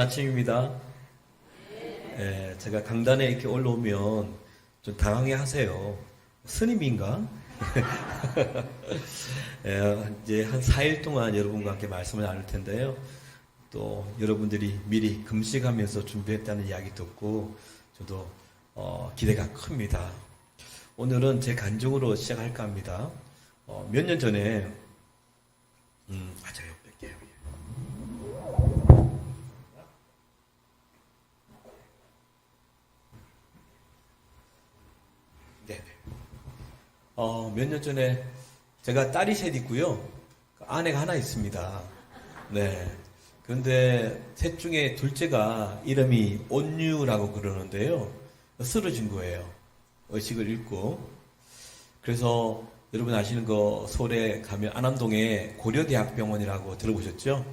아침입니다. 예, 제가 강단에 이렇게 올라오면 좀 당황해 하세요. 스님인가? 예, 이제 한 4일 동안 여러분과 함께 말씀을 나눌 텐데요. 또 여러분들이 미리 금식하면서 준비했다는 이야기 듣고 저도 기대가 큽니다. 오늘은 제 간증으로 시작할까 합니다. 몇 년 전에 맞아요. 뺄게요. 네네. 몇 년 전에 제가 딸이 셋 있고요. 아내가 하나 있습니다. 네. 그런데 셋 중에 둘째가 이름이 온유라고 그러는데요. 쓰러진 거예요. 의식을 잃고. 그래서 여러분 아시는 거 서울에 가면 안암동에 고려대학병원이라고 들어보셨죠?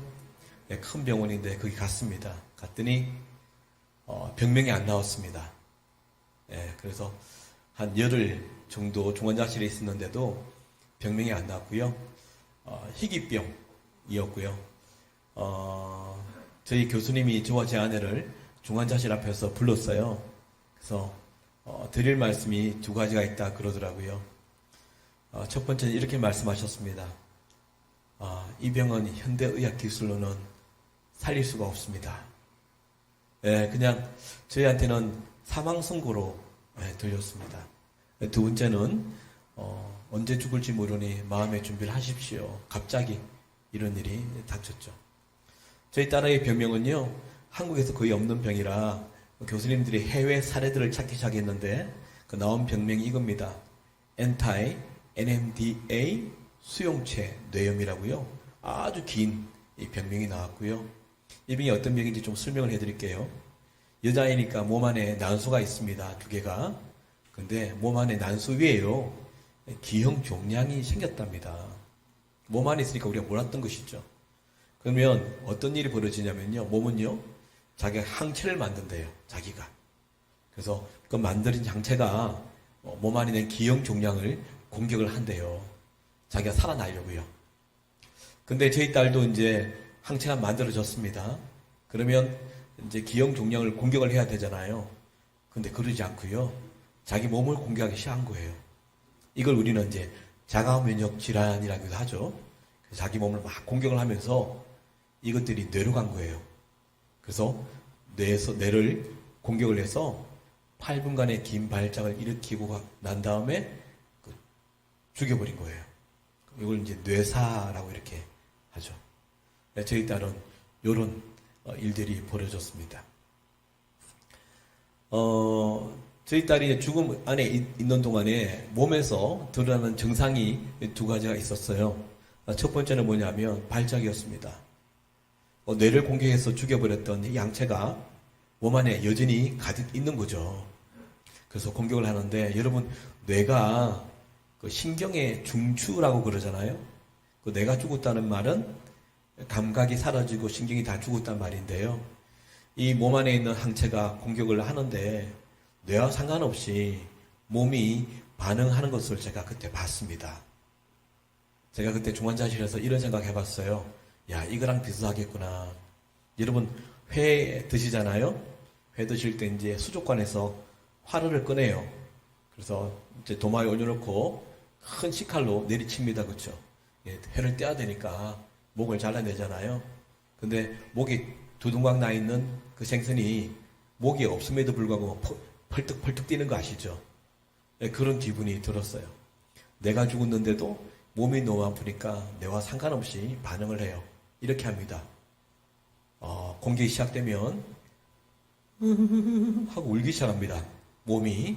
네, 큰 병원인데 거기 갔습니다. 갔더니 병명이 안 나왔습니다. 네, 그래서 한 열흘 정도 중환자실에 있었는데도 병명이 안 나왔고요. 희귀병이었고요. 저희 교수님이 저와 제 아내를 중환자실 앞에서 불렀어요. 그래서 드릴 말씀이 두 가지가 있다 그러더라고요. 첫 번째는 이렇게 말씀하셨습니다. 이 병은 현대의학 기술로는 살릴 수가 없습니다. 예, 그냥 저희한테는 사망 선고로 들렸습니다. 두 번째는 언제 죽을지 모르니 마음의 준비를 하십시오. 갑자기 이런 일이 닥쳤죠. 저희 딸의 병명은요, 한국에서 거의 없는 병이라 교수님들이 해외 사례들을 찾기 시작했는데 그 나온 병명이 이겁니다. NMDA 수용체 뇌염이라고요. 아주 긴 이 병명이 나왔고요. 이 병이 어떤 병인지 좀 설명을 해드릴게요. 여자이니까 몸 안에 난소가 있습니다. 두 개가. 근데 몸 안에 난소 위에요. 기형 종양이 생겼답니다. 몸 안에 있으니까 우리가 몰랐던 것이죠. 그러면 어떤 일이 벌어지냐면요. 몸은요. 자기가 항체를 만든대요. 자기가. 그래서 그 만든 항체가 몸 안에 있는 기형 종양을 공격을 한대요. 자기가 살아나려고요. 근데 저희 딸도 이제 항체가 만들어졌습니다. 그러면 이제 기형 종양을 공격을 해야 되잖아요. 근데 그러지 않고요. 자기 몸을 공격하기 시작한 거예요. 이걸 우리는 이제 자가면역 질환이라고도 하죠. 자기 몸을 막 공격을 하면서 이것들이 뇌로 간 거예요. 그래서 뇌를 공격을 해서 8분간의 긴 발작을 일으키고 난 다음에 죽여버린 거예요. 이걸 이제 뇌사라고 이렇게 하죠. 저희 딸은 이런 일들이 벌어졌습니다. 저희 딸이 죽음 안에 있는 동안에 몸에서 드러나는 증상이 두 가지가 있었어요. 첫 번째는 뭐냐면 발작이었습니다. 뇌를 공격해서 죽여버렸던 이 양체가 몸 안에 여전히 가득 있는 거죠. 그래서 공격을 하는데 여러분 뇌가 그 신경의 중추라고 그러잖아요. 그 뇌가 죽었다는 말은 감각이 사라지고 신경이 다 죽었단 말인데요. 이 몸 안에 있는 항체가 공격을 하는데 뇌와 상관없이 몸이 반응하는 것을 제가 그때 봤습니다. 제가 그때 중환자실에서 이런 생각 해봤어요. 야, 이거랑 비슷하겠구나. 여러분, 회 드시잖아요? 회 드실 때 이제 수족관에서 화로를 꺼내요. 그래서 이제 도마에 올려놓고 큰 식칼로 내리칩니다. 그쵸? 예, 회를 떼야 되니까 목을 잘라내잖아요. 근데 목이 두둥강 나 있는 그 생선이 목이 없음에도 불구하고 펄떡펄떡 뛰는 거 아시죠? 네, 그런 기분이 들었어요. 내가 죽었는데도 몸이 너무 아프니까 뇌와 상관없이 반응을 해요. 이렇게 합니다. 공격이 시작되면 하고 울기 시작합니다. 몸이.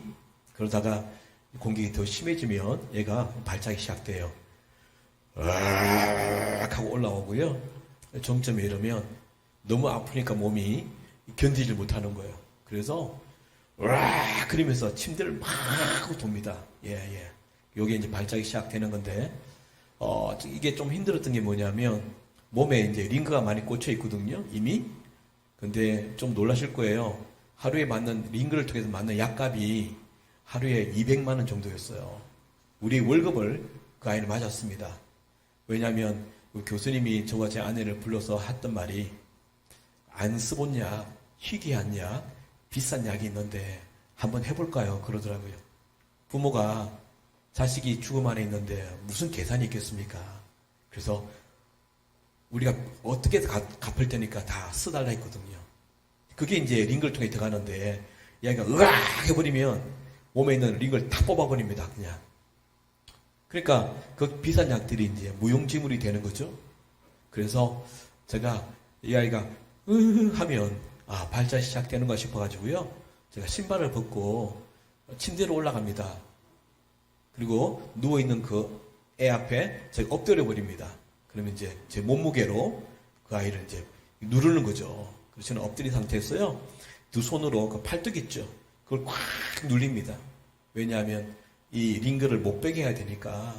그러다가 공격이 더 심해지면 얘가 발작이 시작돼요. 하고 올라오고요. 정점에 이르면 너무 아프니까 몸이 견디질 못하는 거예요. 그래서 그러면서 침대를 막 하고 돕니다. 예. 요게 이제 발작이 시작되는 건데, 이게 좀 힘들었던 게 뭐냐면, 몸에 이제 링크가 많이 꽂혀 있거든요, 이미. 근데 좀 놀라실 거예요. 하루에 맞는, 링크를 통해서 맞는 약값이 하루에 200만 원 정도였어요. 우리 월급을 그 아이는 맞았습니다. 왜냐하면 교수님이 저와 제 아내를 불러서 했던 말이 안 써본 약, 희귀한 약, 비싼 약이 있는데 한번 해볼까요? 그러더라고요. 부모가 자식이 죽음 안에 있는데 무슨 계산이 있겠습니까? 그래서 우리가 어떻게 갚을 테니까 다 써달라 했거든요. 그게 이제 링거를 통해 들어가는데 얘가 으악 해버리면 몸에 있는 링거를 다 뽑아버립니다. 그냥. 그러니까 그 비싼 약들이 이제 무용지물이 되는 거죠. 그래서 제가 이 아이가 하면 발작 시작되는가 싶어가지고요. 제가 신발을 벗고 침대로 올라갑니다. 그리고 누워있는 그 애 앞에 제가 엎드려 버립니다. 그러면 이제 제 몸무게로 그 아이를 이제 누르는 거죠. 그래서 저는 엎드린 상태에서요. 두 손으로 그 팔뚝 있죠. 그걸 꽉 눌립니다. 왜냐하면 이 링거를 못 빼게 해야 되니까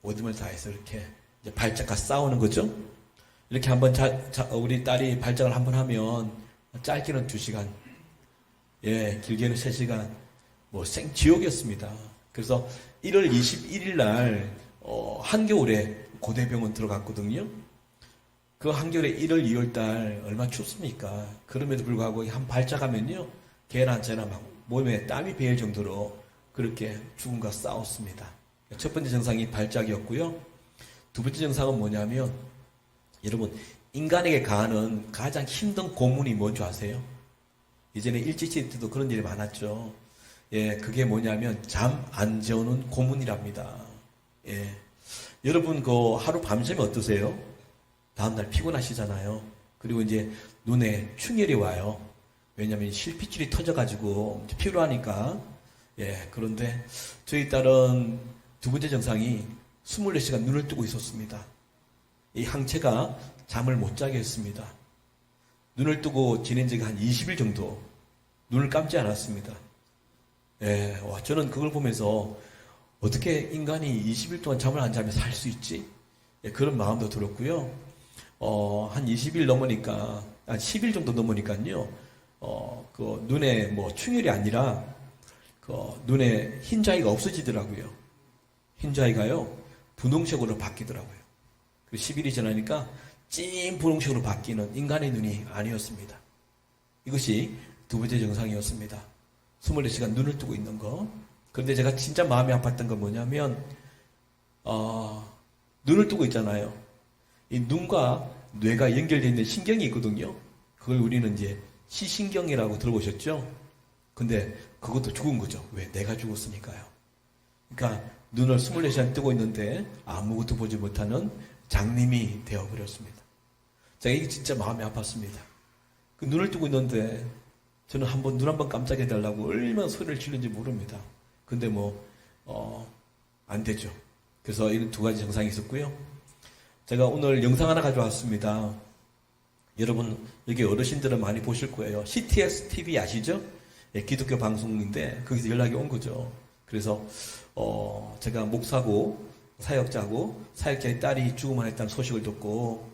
모든 걸 다해서 이렇게 이제 발작과 싸우는 거죠. 이렇게 한번 우리 딸이 발작을 한번 하면 짧게는 2시간, 길게는 3시간, 뭐 생지옥이었습니다. 그래서 1월 21일 날 한겨울에 고대병원 들어갔거든요. 그 한겨울에 1월, 2월 달 얼마나 춥습니까? 그럼에도 불구하고 한 발작하면요, 걔나 저나 막 몸에 땀이 배일 정도로 그렇게 죽음과 싸웠습니다. 첫 번째 증상이 발작이었고요. 두 번째 증상은 뭐냐면, 여러분, 인간에게 가하는 가장 힘든 고문이 뭔지 아세요? 이전에 일제시대 때도 그런 일이 많았죠. 그게 뭐냐면 잠 안 재우는 고문이랍니다. 여러분 그 하루 밤새면 어떠세요? 다음날 피곤하시잖아요. 그리고 이제 눈에 충혈이 와요. 왜냐하면 실핏줄이 터져가지고 피로하니까. 그런데 저희 딸은 두 번째 증상이 24시간 눈을 뜨고 있었습니다. 이 항체가 잠을 못 자게 했습니다. 눈을 뜨고 지낸 지가 한 20일 정도 눈을 감지 않았습니다. 저는 그걸 보면서 어떻게 인간이 20일 동안 잠을 안 자면 살 수 있지? 그런 마음도 들었고요. 한 20일 넘으니까, 한 10일 정도 넘으니까요, 그 눈에 뭐 충혈이 아니라, 그 눈에 흰자위가 없어지더라고요. 흰자위가요, 분홍색으로 바뀌더라고요. 그 10일이 지나니까 찐 분홍색으로 바뀌는 인간의 눈이 아니었습니다. 이것이 두 번째 증상이었습니다. 24시간 눈을 뜨고 있는 거. 그런데 제가 진짜 마음이 아팠던 건 뭐냐면, 눈을 뜨고 있잖아요. 이 눈과 뇌가 연결되어 있는 신경이 있거든요. 그걸 우리는 이제 시신경이라고 들어보셨죠? 근데 그것도 죽은 거죠. 왜? 내가 죽었으니까요. 그러니까 눈을 24시간 뜨고 있는데 아무것도 보지 못하는 장님이 되어버렸습니다. 제가 이게 진짜 마음이 아팠습니다. 그 눈을 뜨고 있는데 저는 눈 한번 깜짝해 달라고 얼마나 소리를 지르는지 모릅니다. 근데 안 되죠. 그래서 이런 두 가지 증상이 있었고요. 제가 오늘 영상 하나 가져왔습니다. 여러분, 여기 어르신들은 많이 보실 거예요. CTS TV 아시죠? 기독교 방송인데, 거기서 연락이 온 거죠. 그래서, 제가 목사고, 사역자고, 사역자의 딸이 죽음을 했다는 소식을 듣고,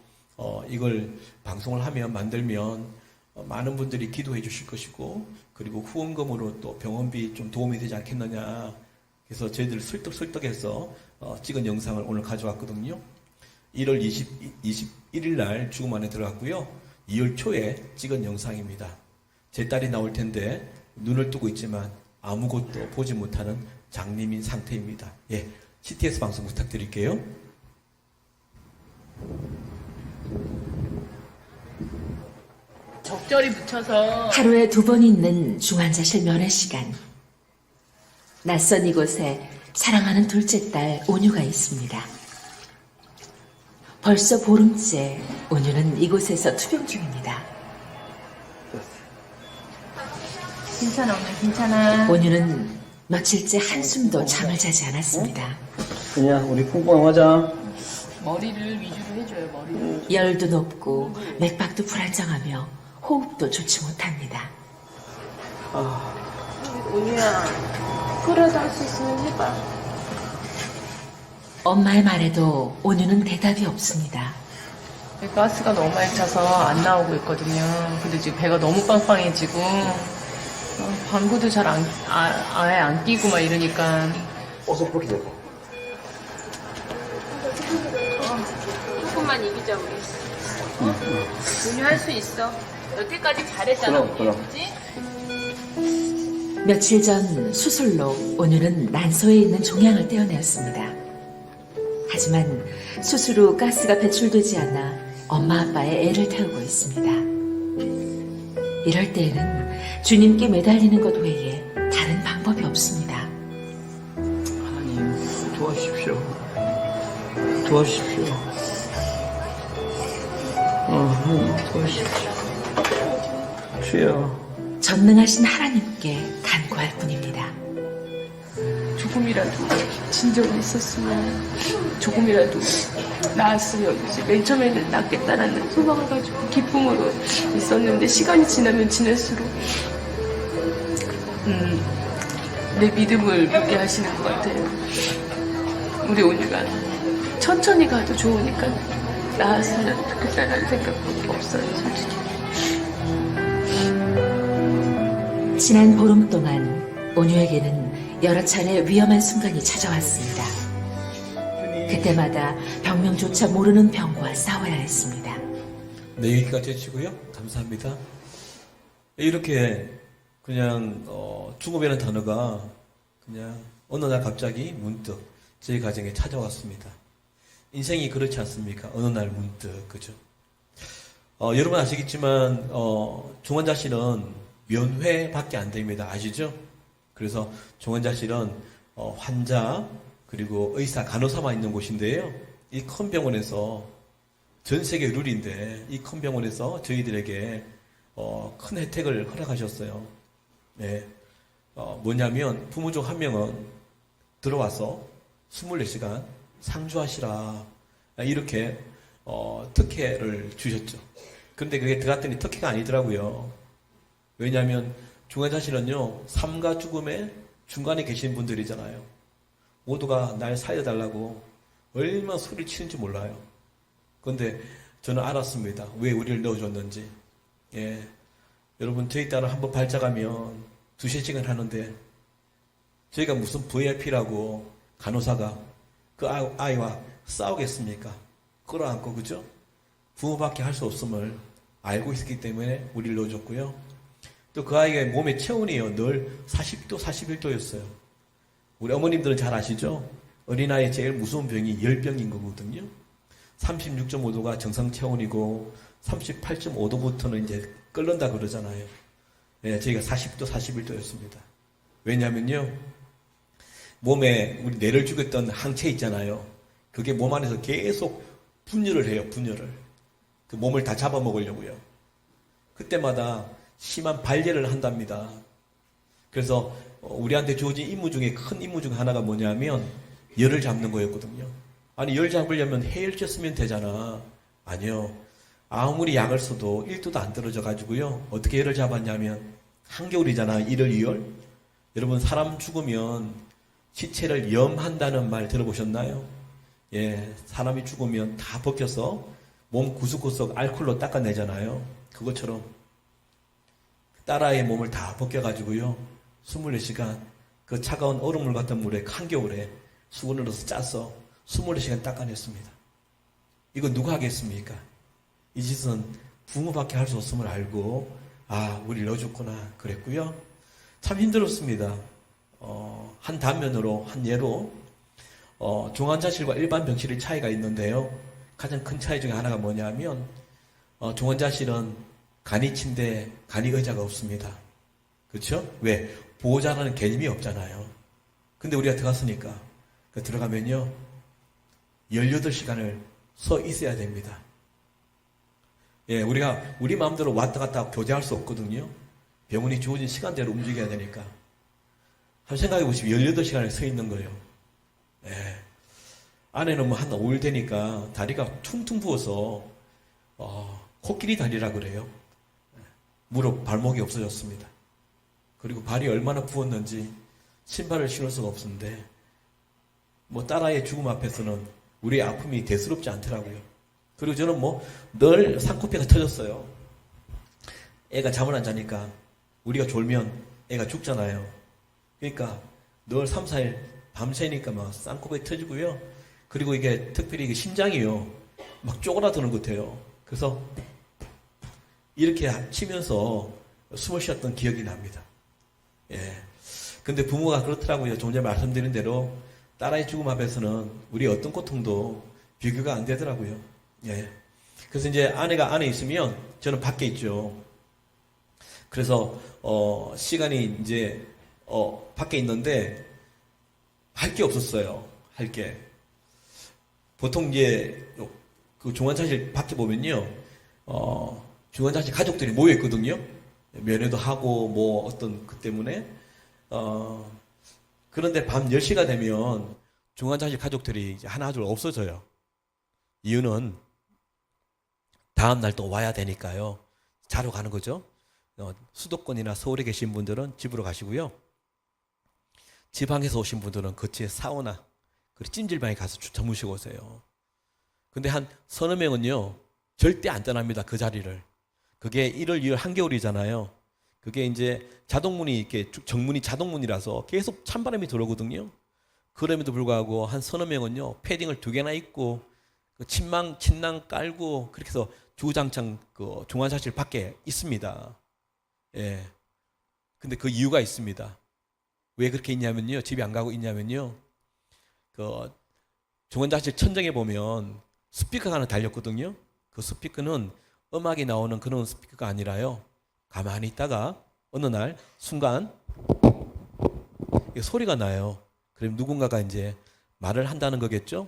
이걸 방송을 만들면, 많은 분들이 기도해 주실 것이고, 그리고 후원금으로 또 병원비 좀 도움이 되지 않겠느냐. 그래서 저희들 설득해서 찍은 영상을 오늘 가져왔거든요. 1월 21일 날 죽음 안에 들어갔고요. 2월 초에 찍은 영상입니다. 제 딸이 나올 텐데 눈을 뜨고 있지만 아무것도 보지 못하는 장님인 상태입니다. CTS 방송 부탁드릴게요. 적절히 묻혀서 하루에 2번 있는 중환자실 면회 시간. 낯선 이곳에 사랑하는 둘째 딸 온유가 있습니다. 벌써 보름째 온유는 이곳에서 투병 중입니다. 괜찮아 오늘 괜찮아. 온유는 며칠째 한숨도 잠을 자지 않았습니다. 그냥 우리 쿵쿵 하자. 머리를 위주로 해줘요 머리를. 열도 높고 맥박도 불안정하며 호흡도 좋지 못합니다. 온유야 그래도 할 수 있으면 해봐. 엄마의 말에도 온유는 대답이 없습니다. 가스가 너무 많이 차서 안 나오고 있거든요. 근데 지금 배가 너무 빵빵해지고 방구도 잘 아예 안 끼고 막 이러니까 어서 그렇게 되고. 조금만 이기자 우리. 온유 할 수 있어. 여태까지 잘했잖아. 그럼. 그치? 며칠 전 수술로 온유는 난소에 있는 종양을 떼어내었습니다. 하지만 수술 후 가스가 배출되지 않아 엄마 아빠의 애를 태우고 있습니다. 이럴 때에는 주님께 매달리는 것 외에 다른 방법이 없습니다. 하나님, 도와주십시오. 도와주십시오. 하나님, 도와주십시오. 주여. 전능하신 하나님께 간구할 뿐입니다. 조금이라도 진정이 있었으면 조금이라도 나았으면 이제 맨 처음에는 낫겠다라는 소망을 가지고 기쁨으로 있었는데 시간이 지나면 지날수록 내 믿음을 묻게 하시는 것 같아요. 우리 온유가 천천히 가도 좋으니까 나았으면 좋겠다라는 생각밖에 없어요, 솔직히. 지난 보름 동안 온유에게는 여러 차례 위험한 순간이 찾아왔습니다. 그때마다 병명조차 모르는 병과 싸워야 했습니다. 네, 여기까지 해주시고요. 감사합니다. 이렇게 그냥 죽음이라는 단어가 그냥 어느 날 갑자기 문득 저희 가정에 찾아왔습니다. 인생이 그렇지 않습니까? 어느 날 문득, 그죠? 여러분 아시겠지만 중환자실은 면회밖에 안 됩니다. 아시죠? 그래서 중환자실은 환자 그리고 의사, 간호사만 있는 곳인데요. 이 큰 병원에서 전 세계 룰인데 이 큰 병원에서 저희들에게 큰 혜택을 허락하셨어요. 네. 뭐냐면 부모 중 한 명은 들어와서 24시간 상주하시라 이렇게 특혜를 주셨죠. 그런데 그게 들어갔더니 특혜가 아니더라고요. 왜냐하면 중환자실은요, 삶과 죽음의 중간에 계신 분들이잖아요. 모두가 날 살려달라고 얼마나 소리 치는지 몰라요. 그런데 저는 알았습니다. 왜 우리를 넣어줬는지. 예. 여러분, 저희 딸은 한번 발작하면 2-3시간 하는데, 저희가 무슨 VIP라고 간호사가 그 아이와 싸우겠습니까? 끌어안고, 그죠? 부모밖에 할 수 없음을 알고 있었기 때문에 우리를 넣어줬고요. 또 그 아이의 몸의 체온이요, 늘 40도, 41도였어요. 우리 어머님들은 잘 아시죠? 어린아이의 제일 무서운 병이 열병인 거거든요. 36.5도가 정상 체온이고 38.5도부터는 이제 끓는다 그러잖아요. 네, 저희가 40도, 41도였습니다. 왜냐면요, 몸에 우리 뇌를 죽였던 항체 있잖아요. 그게 몸 안에서 계속 분열을 해요, 분열을. 그 몸을 다 잡아먹으려고요. 그때마다 심한 발열을 한답니다. 그래서 우리한테 주어진 임무 중에 큰 임무 중 하나가 뭐냐면 열을 잡는 거였거든요. 아니, 열 잡으려면 해열제 쓰면 되잖아. 아니요. 아무리 약을 써도 1도도 안 떨어져 가지고요. 어떻게 열을 잡았냐면 한겨울이잖아. 1월, 2월. 여러분, 사람 죽으면 시체를 염한다는 말 들어보셨나요? 예, 사람이 죽으면 다 벗겨서 몸 구석구석 알코올로 닦아내잖아요. 그것처럼 딸아이의 몸을 다 벗겨가지고요. 24시간 그 차가운 얼음물 같은 물에 한겨울에 수건을 넣어서 짜서 24시간 닦아냈습니다. 이거 누가 하겠습니까? 이 짓은 부모밖에 할 수 없음을 알고 우리를 넣어줬구나 그랬고요. 참 힘들었습니다. 한 단면으로, 한 예로 중환자실과 일반 병실의 차이가 있는데요. 가장 큰 차이 중에 하나가 뭐냐면 중환자실은 간이 침대, 간이 의자가 없습니다. 그렇죠? 왜? 보호자라는 개념이 없잖아요. 근데 우리가 들어갔으니까 들어가면요 18시간을 서 있어야 됩니다. 예, 우리가 우리 마음대로 왔다 갔다 교대할 수 없거든요. 병원이 주어진 시간대로 움직여야 되니까. 한번 생각해 보시면 18시간을 서 있는 거예요. 예. 안에는 뭐 한 5일 되니까 다리가 퉁퉁 부어서 코끼리 다리라 그래요. 무릎, 발목이 없어졌습니다. 그리고 발이 얼마나 부었는지 신발을 신을 수가 없었는데 뭐 딸아이의 죽음 앞에서는 우리의 아픔이 대수롭지 않더라고요. 그리고 저는 뭐 늘 산코피가 터졌어요. 애가 잠을 안 자니까 우리가 졸면 애가 죽잖아요. 그러니까 늘 3, 4일 밤새니까 막 쌍코피 터지고요. 그리고 이게 특별히 이게 심장이요 막 쪼그라드는 것 같아요. 그래서 이렇게 치면서 숨을 쉬었던 기억이 납니다. 예. 근데 부모가 그렇더라고요. 좀 전에 말씀드린 대로 딸아이 죽음 앞에서는 우리 어떤 고통도 비교가 안 되더라고요. 예. 그래서 이제 아내가 안에 있으면 저는 밖에 있죠. 그래서 시간이 이제 밖에 있는데 할 게 없었어요. 할 게. 보통 이제 그 중환자실 밖에 보면요. 중환자실 가족들이 모여 있거든요. 면회도 하고 뭐 어떤 그 때문에 그런데 밤 10시가 되면 중환자실 가족들이 이제 하나둘 없어져요. 이유는 다음 날 또 와야 되니까요. 자러 가는 거죠. 수도권이나 서울에 계신 분들은 집으로 가시고요. 지방에서 오신 분들은 거치에 사우나 그리고 찜질방에 가서 주무시고 오세요. 근데 한 서너 명은요 절대 안 떠납니다. 그 자리를. 그게 1월, 2월 한겨울이잖아요. 그게 이제 자동문이 이렇게 정문이 자동문이라서 계속 찬바람이 들어오거든요. 그럼에도 불구하고 한 서너 명은요 패딩을 2개나 입고 그 침낭 깔고 그렇게 해서 주구장창 그 중환자실 밖에 있습니다. 예. 근데 그 이유가 있습니다. 왜 그렇게 있냐면요. 집에 안 가고 있냐면요. 그 중환자실 천장에 보면 스피커가 하나 달렸거든요. 그 스피커는 음악이 나오는 그런 스피커가 아니라요. 가만히 있다가 어느 날 순간 소리가 나요. 그럼 누군가가 이제 말을 한다는 거겠죠?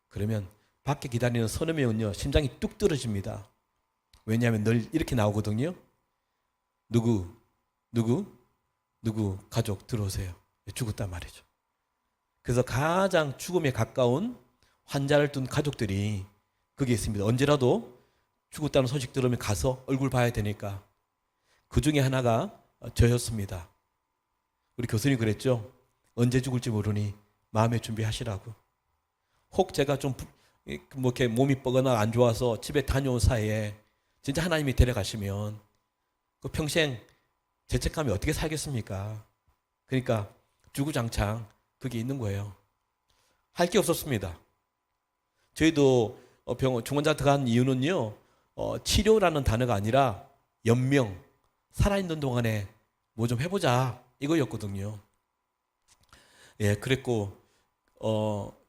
그러면 밖에 기다리는 서너 명은요. 심장이 뚝 떨어집니다. 왜냐하면 늘 이렇게 나오거든요. 누구 가족 들어오세요. 죽었단 말이죠. 그래서 가장 죽음에 가까운 환자를 둔 가족들이 거기에 있습니다. 언제라도 죽었다는 소식 들으면 가서 얼굴 봐야 되니까. 그 중에 하나가 저였습니다. 우리 교수님 그랬죠. 언제 죽을지 모르니 마음의 준비하시라고. 혹 제가 좀 뭐 이렇게 몸이 뻐거나 안 좋아서 집에 다녀온 사이에 진짜 하나님이 데려가시면 그 평생 죄책감이 어떻게 살겠습니까? 그러니까 주구장창 그게 있는 거예요. 할 게 없었습니다. 저희도 병원 중환자 들어간 이유는요. 치료라는 단어가 아니라 연명, 살아있는 동안에 뭐 좀 해보자 이거였거든요. 예, 그랬고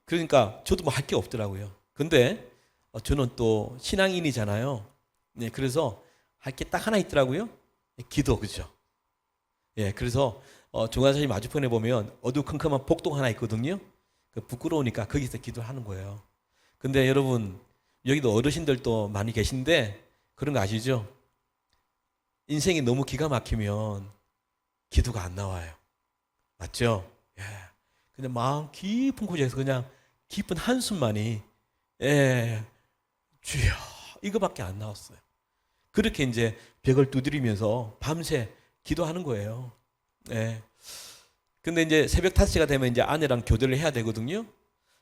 그러니까 저도 뭐 할 게 없더라고요. 근데 저는 또 신앙인이잖아요. 네, 그래서 할 게 딱 하나 있더라고요. 기도, 그죠? 예, 그래서 중환자실 맞은편에 보면 어두컴컴한 복도 하나 있거든요. 그 부끄러우니까 거기서 기도하는 거예요. 근데 여러분 여기도 어르신들도 많이 계신데 그런 거 아시죠? 인생이 너무 기가 막히면 기도가 안 나와요. 맞죠? 예. 근데 마음 깊은 곳에서 그냥 깊은 한숨만이 주여 이거밖에 안 나왔어요. 그렇게 이제 벽을 두드리면서 밤새 기도하는 거예요. 예. 근데 이제 새벽 5시가 되면 이제 아내랑 교대를 해야 되거든요.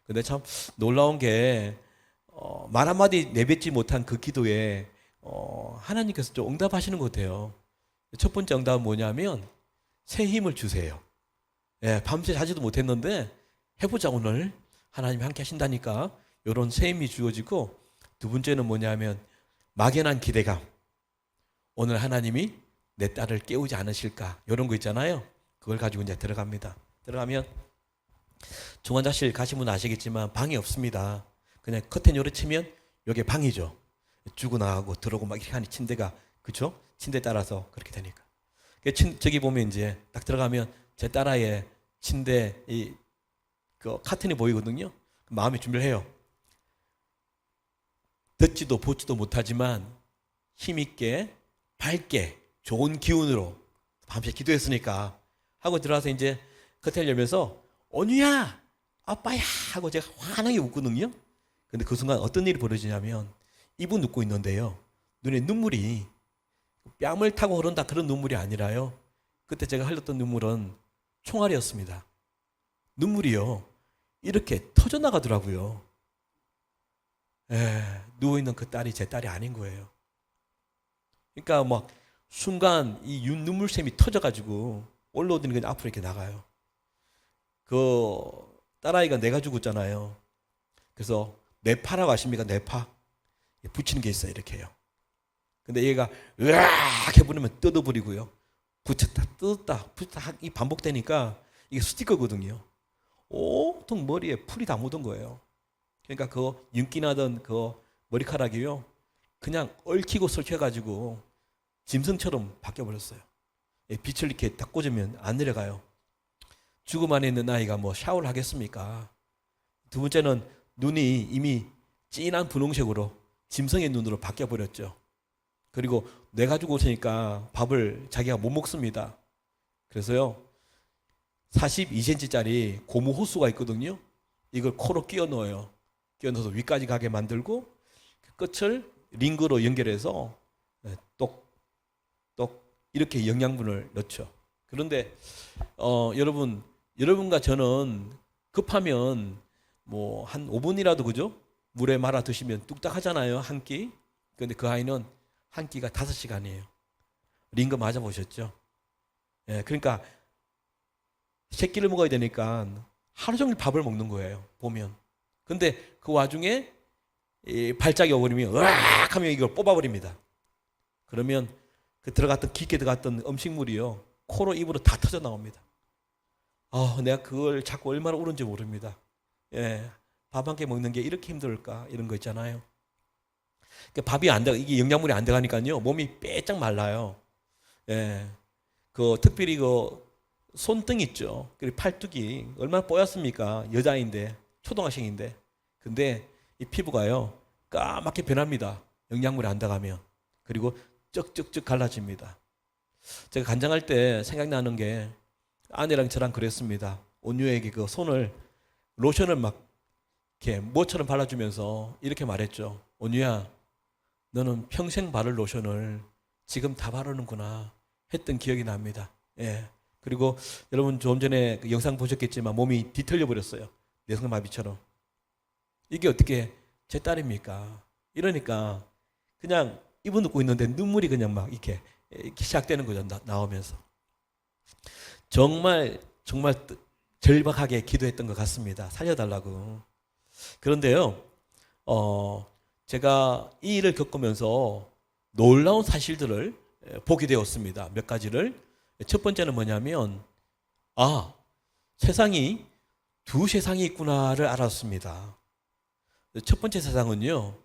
근데 참 놀라운 게 말 한마디 내뱉지 못한 그 기도에 하나님께서 좀 응답하시는 것 같아요. 첫 번째 응답은 뭐냐면 새 힘을 주세요. 예, 밤새 자지도 못했는데 해보자 오늘. 하나님이 함께 하신다니까 이런 새 힘이 주어지고, 두 번째는 뭐냐면 막연한 기대감. 오늘 하나님이 내 딸을 깨우지 않으실까 이런 거 있잖아요. 그걸 가지고 이제 들어갑니다. 들어가면 중환자실 가신 분은 아시겠지만 방이 없습니다. 그냥 커튼 요래 치면 여기 방이죠. 죽어나가고 들어오고 막 이렇게 하니 침대가, 그렇죠? 침대 따라서 그렇게 되니까. 저기 보면 이제 딱 들어가면 제 딸아이의 침대 그 카튼이 보이거든요. 마음의 준비를 해요. 듣지도 보지도 못하지만 힘있게 밝게 좋은 기운으로 밤새 기도했으니까 하고 들어와서 이제 커튼을 열면서 언유야 아빠야 하고 제가 환하게 웃거든요. 근데 그 순간 어떤 일이 벌어지냐면 이분 눕고 있는데요. 눈에 눈물이 뺨을 타고 흐른다 그런 눈물이 아니라요. 그때 제가 흘렸던 눈물은 총알이었습니다. 눈물이요. 이렇게 터져나가더라고요. 누워있는 그 딸이 제 딸이 아닌 거예요. 그러니까 막 순간 이 눈물샘이 터져가지고 올라오더니 그냥 앞으로 이렇게 나가요. 그 딸아이가 내가 죽었잖아요. 그래서 뇌파라고 아십니까? 뇌파. 붙이는 게 있어요. 이렇게 해요. 근데 얘가 으악 해버리면 뜯어버리고요. 붙였다 뜯었다 붙였다 이 반복되니까 이게 스티커거든요. 온통 머리에 풀이 다 묻은 거예요. 그러니까 그 윤기 나던 그 머리카락이요. 그냥 얽히고 설켜가지고 짐승처럼 바뀌어버렸어요. 빛을 이렇게 딱 꽂으면 안 내려가요. 죽음 안에 있는 아이가 뭐 샤워를 하겠습니까? 두 번째는 눈이 이미 진한 분홍색으로 짐승의 눈으로 바뀌어버렸죠. 그리고 뇌가 죽었으니까 밥을 자기가 못 먹습니다. 그래서요 42cm짜리 고무 호수가 있거든요. 이걸 코로 끼워 넣어요. 끼워 넣어서 위까지 가게 만들고 그 끝을 링거로 연결해서 똑똑 이렇게 영양분을 넣죠. 그런데 여러분과 저는 급하면 뭐 한 5분이라도 그죠? 물에 말아 드시면 뚝딱 하잖아요. 한 끼. 그런데 그 아이는 한 끼가 5시간이에요. 링거 맞아 보셨죠? 예, 그러니까 새끼를 먹어야 되니까 하루 종일 밥을 먹는 거예요. 보면. 근데 그 와중에 이 발작이 오버리면 으악 하면 이걸 뽑아버립니다. 그러면 그 깊게 들어갔던 음식물이요. 코로 입으로 다 터져 나옵니다. 내가 그걸 자꾸 얼마나 울은지 모릅니다. 예, 밥 한 끼 먹는 게 이렇게 힘들까? 이런 거 있잖아요. 그러니까 밥이 안 돼, 이게 영양분이 안 들어가니까요. 몸이 빼짝 말라요. 예, 특별히 손등 있죠. 그리고 팔뚝이 얼마나 뽀얗습니까? 여자인데, 초등학생인데. 근데 이 피부가요, 까맣게 변합니다. 영양분이 안 들어가면. 그리고 쩍쩍쩍 갈라집니다. 제가 간장할 때 생각나는 게 아내랑 저랑 그랬습니다. 온유에게 그 손을 로션을 막 이렇게 뭐처럼 발라주면서 이렇게 말했죠. 온유야, 너는 평생 바를 로션을 지금 다 바르는구나 했던 기억이 납니다. 예. 그리고 여러분 좀 전에 그 영상 보셨겠지만 몸이 뒤틀려 버렸어요. 내성마비처럼. 이게 어떻게 제 딸입니까? 이러니까 그냥 입은 웃고 있는데 눈물이 그냥 막 이렇게 시작되는 거죠. 나오면서. 정말 절박하게 기도했던 것 같습니다. 살려달라고. 그런데요, 제가 이 일을 겪으면서 놀라운 사실들을 보게 되었습니다. 몇 가지를. 첫 번째는 뭐냐면, 세상이 두 세상이 있구나를 알았습니다. 첫 번째 세상은요,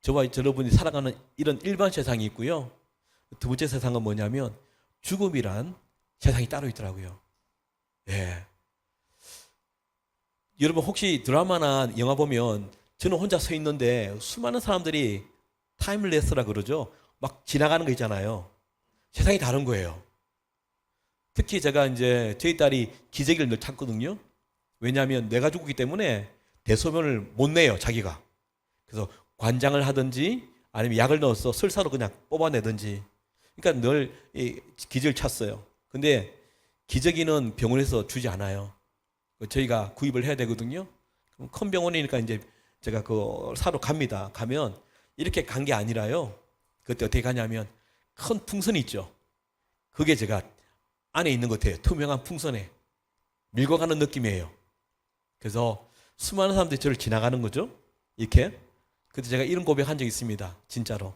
저와 여러분이 살아가는 이런 일반 세상이 있고요. 두 번째 세상은 뭐냐면, 죽음이란 세상이 따로 있더라고요. 예. 여러분 혹시 드라마나 영화 보면 저는 혼자 서 있는데 수많은 사람들이 타임레스라 그러죠. 막 지나가는 거 있잖아요. 세상이 다른 거예요. 특히 제가 이제 저희 딸이 기저귀를 늘 찾거든요. 왜냐하면 내가 죽었기 때문에 대소변을 못 내요, 자기가. 그래서 관장을 하든지 아니면 약을 넣어서 설사로 그냥 뽑아내든지. 그러니까 늘 기저귀를 찾어요. 근데 기저귀는 병원에서 주지 않아요. 저희가 구입을 해야 되거든요. 그럼 큰 병원이니까 이제 제가 사러 갑니다. 가면 이렇게 간 게 아니라요. 그때 어떻게 가냐면 큰 풍선이 있죠. 그게 제가 안에 있는 것 같아요. 투명한 풍선에 밀고 가는 느낌이에요. 그래서 수많은 사람들이 저를 지나가는 거죠. 이렇게. 그때 제가 이런 고백한 적이 있습니다. 진짜로.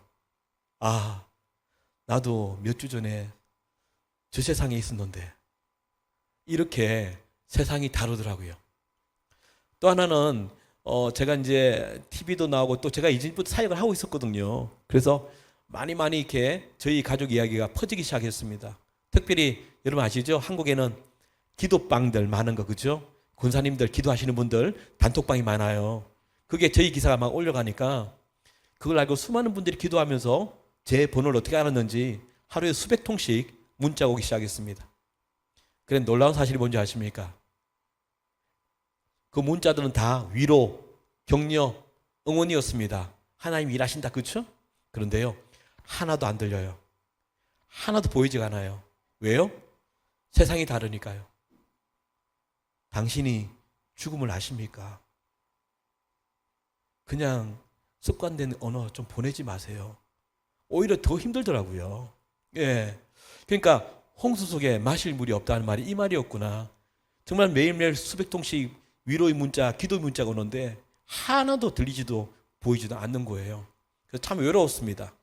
나도 몇 주 전에 저 세상에 있었는데 이렇게 세상이 다르더라고요. 또 하나는 제가 이제 TV도 나오고 또 제가 이전부터 사역을 하고 있었거든요. 그래서 많이 이렇게 저희 가족 이야기가 퍼지기 시작했습니다. 특별히 여러분 아시죠? 한국에는 기도방들 많은 거 그죠? 권사님들 기도하시는 분들 단톡방이 많아요. 그게 저희 기사가 막 올려가니까 그걸 알고 수많은 분들이 기도하면서 제 번호를 어떻게 알았는지 하루에 수백 통씩 문자가 오기 시작했습니다. 그런 놀라운 사실이 뭔지 아십니까? 그 문자들은 다 위로, 격려, 응원이었습니다. 하나님 일하신다, 그렇죠? 그런데요, 하나도 안 들려요. 하나도 보이지가 않아요. 왜요? 세상이 다르니까요. 당신이 죽음을 아십니까? 그냥 습관된 언어 좀 보내지 마세요. 오히려 더 힘들더라고요. 예. 그러니까 홍수 속에 마실 물이 없다는 말이 이 말이었구나. 정말 매일매일 수백 통씩 위로의 문자, 기도의 문자가 오는데 하나도 들리지도 보이지도 않는 거예요. 그래서 참 외로웠습니다.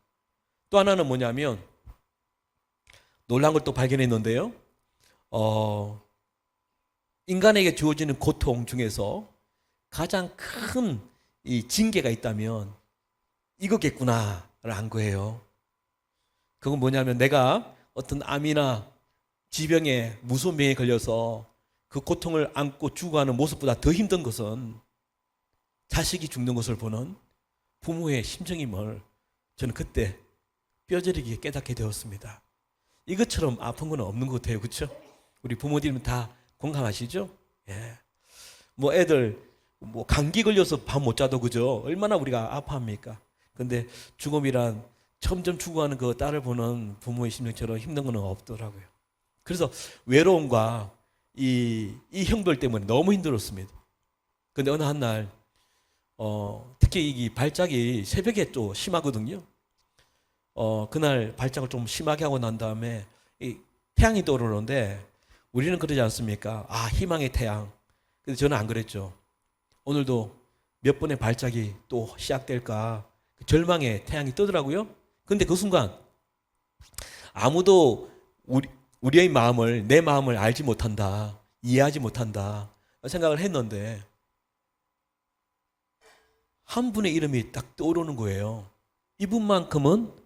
또 하나는 뭐냐면 놀란 걸 또 발견했는데요. 인간에게 주어지는 고통 중에서 가장 큰 이 징계가 있다면 이거겠구나를 안 거예요. 그건 뭐냐면 내가 어떤 암이나 지병에 무서운 병에 걸려서 그 고통을 안고 죽어가는 모습보다 더 힘든 것은 자식이 죽는 것을 보는 부모의 심정임을 저는 그때 뼈저리게 깨닫게 되었습니다. 이것처럼 아픈 건 없는 것 같아요. 그렇죠? 우리 부모님은 다 공감하시죠? 예. 뭐 애들 뭐 감기 걸려서 밤 못 자도 그죠? 얼마나 우리가 아파합니까? 근데 죽음이란 점점 죽어가는 그 딸을 보는 부모의 심정처럼 힘든 건 없더라고요. 그래서 외로움과 이 형들 때문에 너무 힘들었습니다. 근데 어느 한 날, 특히 이 발작이 새벽에 또 심하거든요. 그날 발작을 좀 심하게 하고 난 다음에 이 태양이 떠오르는데 우리는 그러지 않습니까? 아, 희망의 태양. 근데 저는 안 그랬죠. 오늘도 몇 번의 발작이 또 시작될까 절망의 태양이 뜨더라고요. 근데 그 순간 아무도 우리의 마음을, 내 마음을 알지 못한다, 이해하지 못한다 생각을 했는데 한 분의 이름이 딱 떠오르는 거예요. 이분만큼은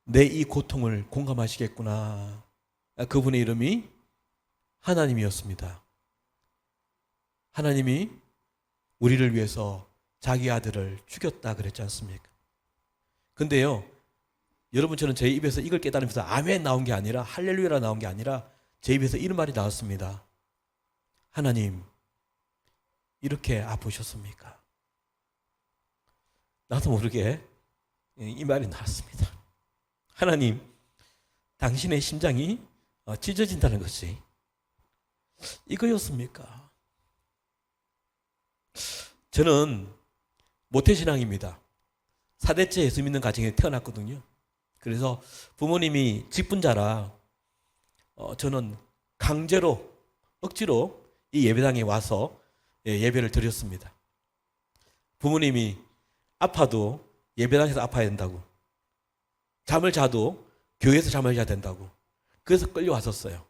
내 이 고통을 공감하시겠구나. 그분의 이름이 하나님이었습니다. 하나님이 우리를 위해서 자기 아들을 죽였다 그랬지 않습니까? 근데요, 여러분처럼 제 입에서 이걸 깨달으면서 아멘 나온 게 아니라 할렐루야라 나온 게 아니라 제 입에서 이런 말이 나왔습니다. 하나님, 이렇게 아프셨습니까? 나도 모르게 이 말이 나왔습니다. 하나님, 당신의 심장이 찢어진다는 것이 이거였습니까? 저는 모태신앙입니다. 4대째 예수 믿는 가정에 태어났거든요. 그래서 부모님이 직분자라 저는 강제로 억지로 이 예배당에 와서 예배를 드렸습니다. 부모님이 아파도 예배당에서 아파야 된다고, 잠을 자도 교회에서 잠을 자야 된다고, 그래서 끌려왔었어요.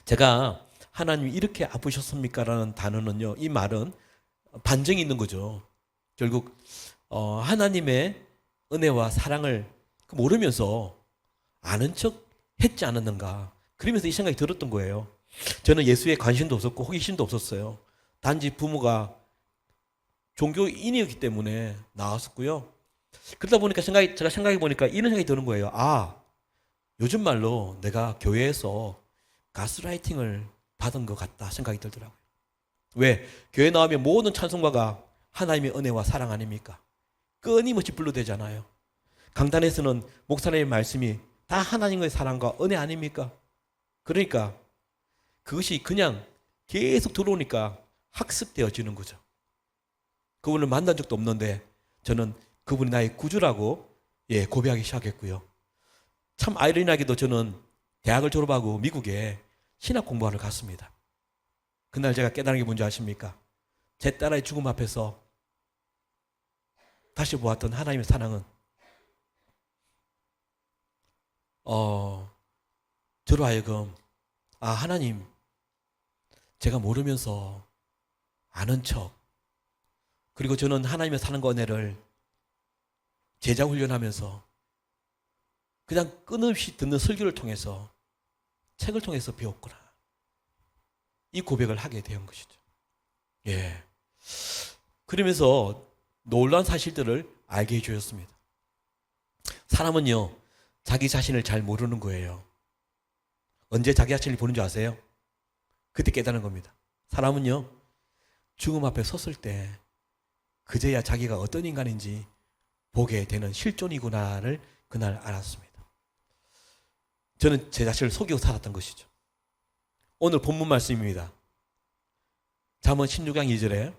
제가 하나님이 이렇게 아프셨습니까? 라는 단어는요, 이 말은 반증이 있는 거죠. 결국 하나님의 은혜와 사랑을 모르면서 아는 척 했지 않았는가, 그러면서 이 생각이 들었던 거예요. 저는 예수에 관심도 없었고 호기심도 없었어요. 단지 부모가 종교인이었기 때문에 나왔었고요. 그러다 보니까 제가 생각해 보니까 이런 생각이 드는 거예요. 아, 요즘 말로 내가 교회에서 가스라이팅을 받은 것 같다 생각이 들더라고요. 왜? 교회 나오면 모든 찬송가가 하나님의 은혜와 사랑 아닙니까? 끊임없이 불러대잖아요. 강단에서는 목사님의 말씀이 다 하나님의 사랑과 은혜 아닙니까? 그러니까 그것이 그냥 계속 들어오니까 학습되어지는 거죠. 그분을 만난 적도 없는데 저는 그분이 나의 구주라고 고백하기 시작했고요. 참 아이러니하게도 저는 대학을 졸업하고 미국에 신학 공부하러 갔습니다. 그날 제가 깨달은 게 뭔지 아십니까? 제 딸의 죽음 앞에서 다시 보았던 하나님의 사랑은 저로 하여금 아, 하나님, 제가 모르면서 아는 척, 그리고 저는 하나님의 사랑과 은혜를 제자 훈련하면서 그냥 끊임없이 듣는 설교를 통해서, 책을 통해서 배웠구나, 이 고백을 하게 된 것이죠. 예. 그러면서 놀라운 사실들을 알게 해주셨습니다. 사람은요, 자기 자신을 잘 모르는 거예요. 언제 자기 자신을 보는 줄 아세요? 그때 깨닫는 겁니다. 사람은요, 죽음 앞에 섰을 때 그제야 자기가 어떤 인간인지 보게 되는 실존이구나를 그날 알았습니다. 저는 제 자신을 속이고 살았던 것이죠. 오늘 본문 말씀입니다. 잠언 16장 2절에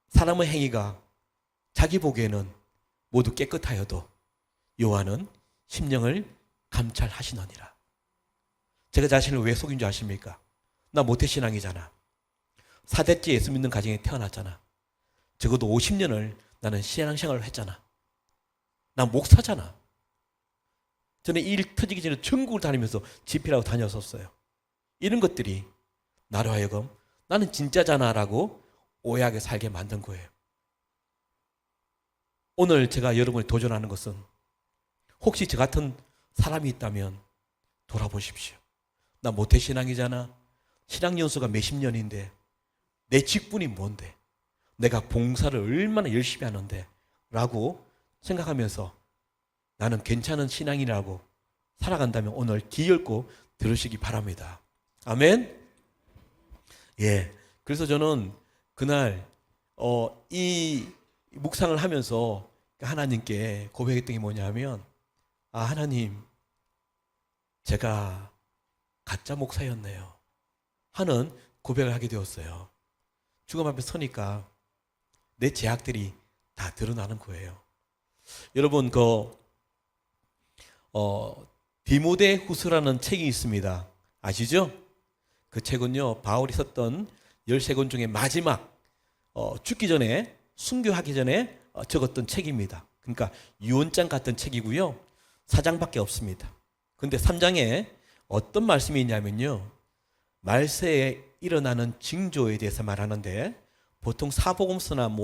사람의 행위가 자기 보기에는 모두 깨끗하여도 여호와는 심령을 감찰하시느니라. 제가 자신을 왜 속인 줄 아십니까? 나 모태신앙이잖아. 4대째 예수 믿는 가정에 태어났잖아. 적어도 50년을 나는 신앙생활을 했잖아. 나 목사잖아. 저는 일 터지기 전에 전국을 다니면서 집회라고 다녔었어요. 이런 것들이 나로 하여금 나는 진짜잖아라고 오해하게 살게 만든 거예요. 오늘 제가 여러분을 도전하는 것은 혹시 저 같은 사람이 있다면 돌아보십시오. 나 모태신앙이잖아. 신앙연수가 몇십 년인데 내 직분이 뭔데? 내가 봉사를 얼마나 열심히 하는데? 라고 생각하면서 나는 괜찮은 신앙이라고 살아간다면 오늘 귀 열고 들으시기 바랍니다. 아멘? 예. 그래서 저는 그날 이 묵상을 하면서 하나님께 고백했던 게 뭐냐면 하나님, 제가 가짜 목사였네요 하는 고백을 하게 되었어요. 죽음 앞에 서니까 내 죄악들이 다 드러나는 거예요. 여러분 디모데 후서라는 책이 있습니다. 아시죠? 그 책은요 바울이 썼던 13권 중에 마지막 죽기 전에 순교하기 전에 적었던 책입니다. 그러니까 유언장 같은 책이고요. 4장밖에 없습니다. 근데 3장에 어떤 말씀이 있냐면요. 말세에 일어나는 징조에 대해서 말하는데 보통 사복음서나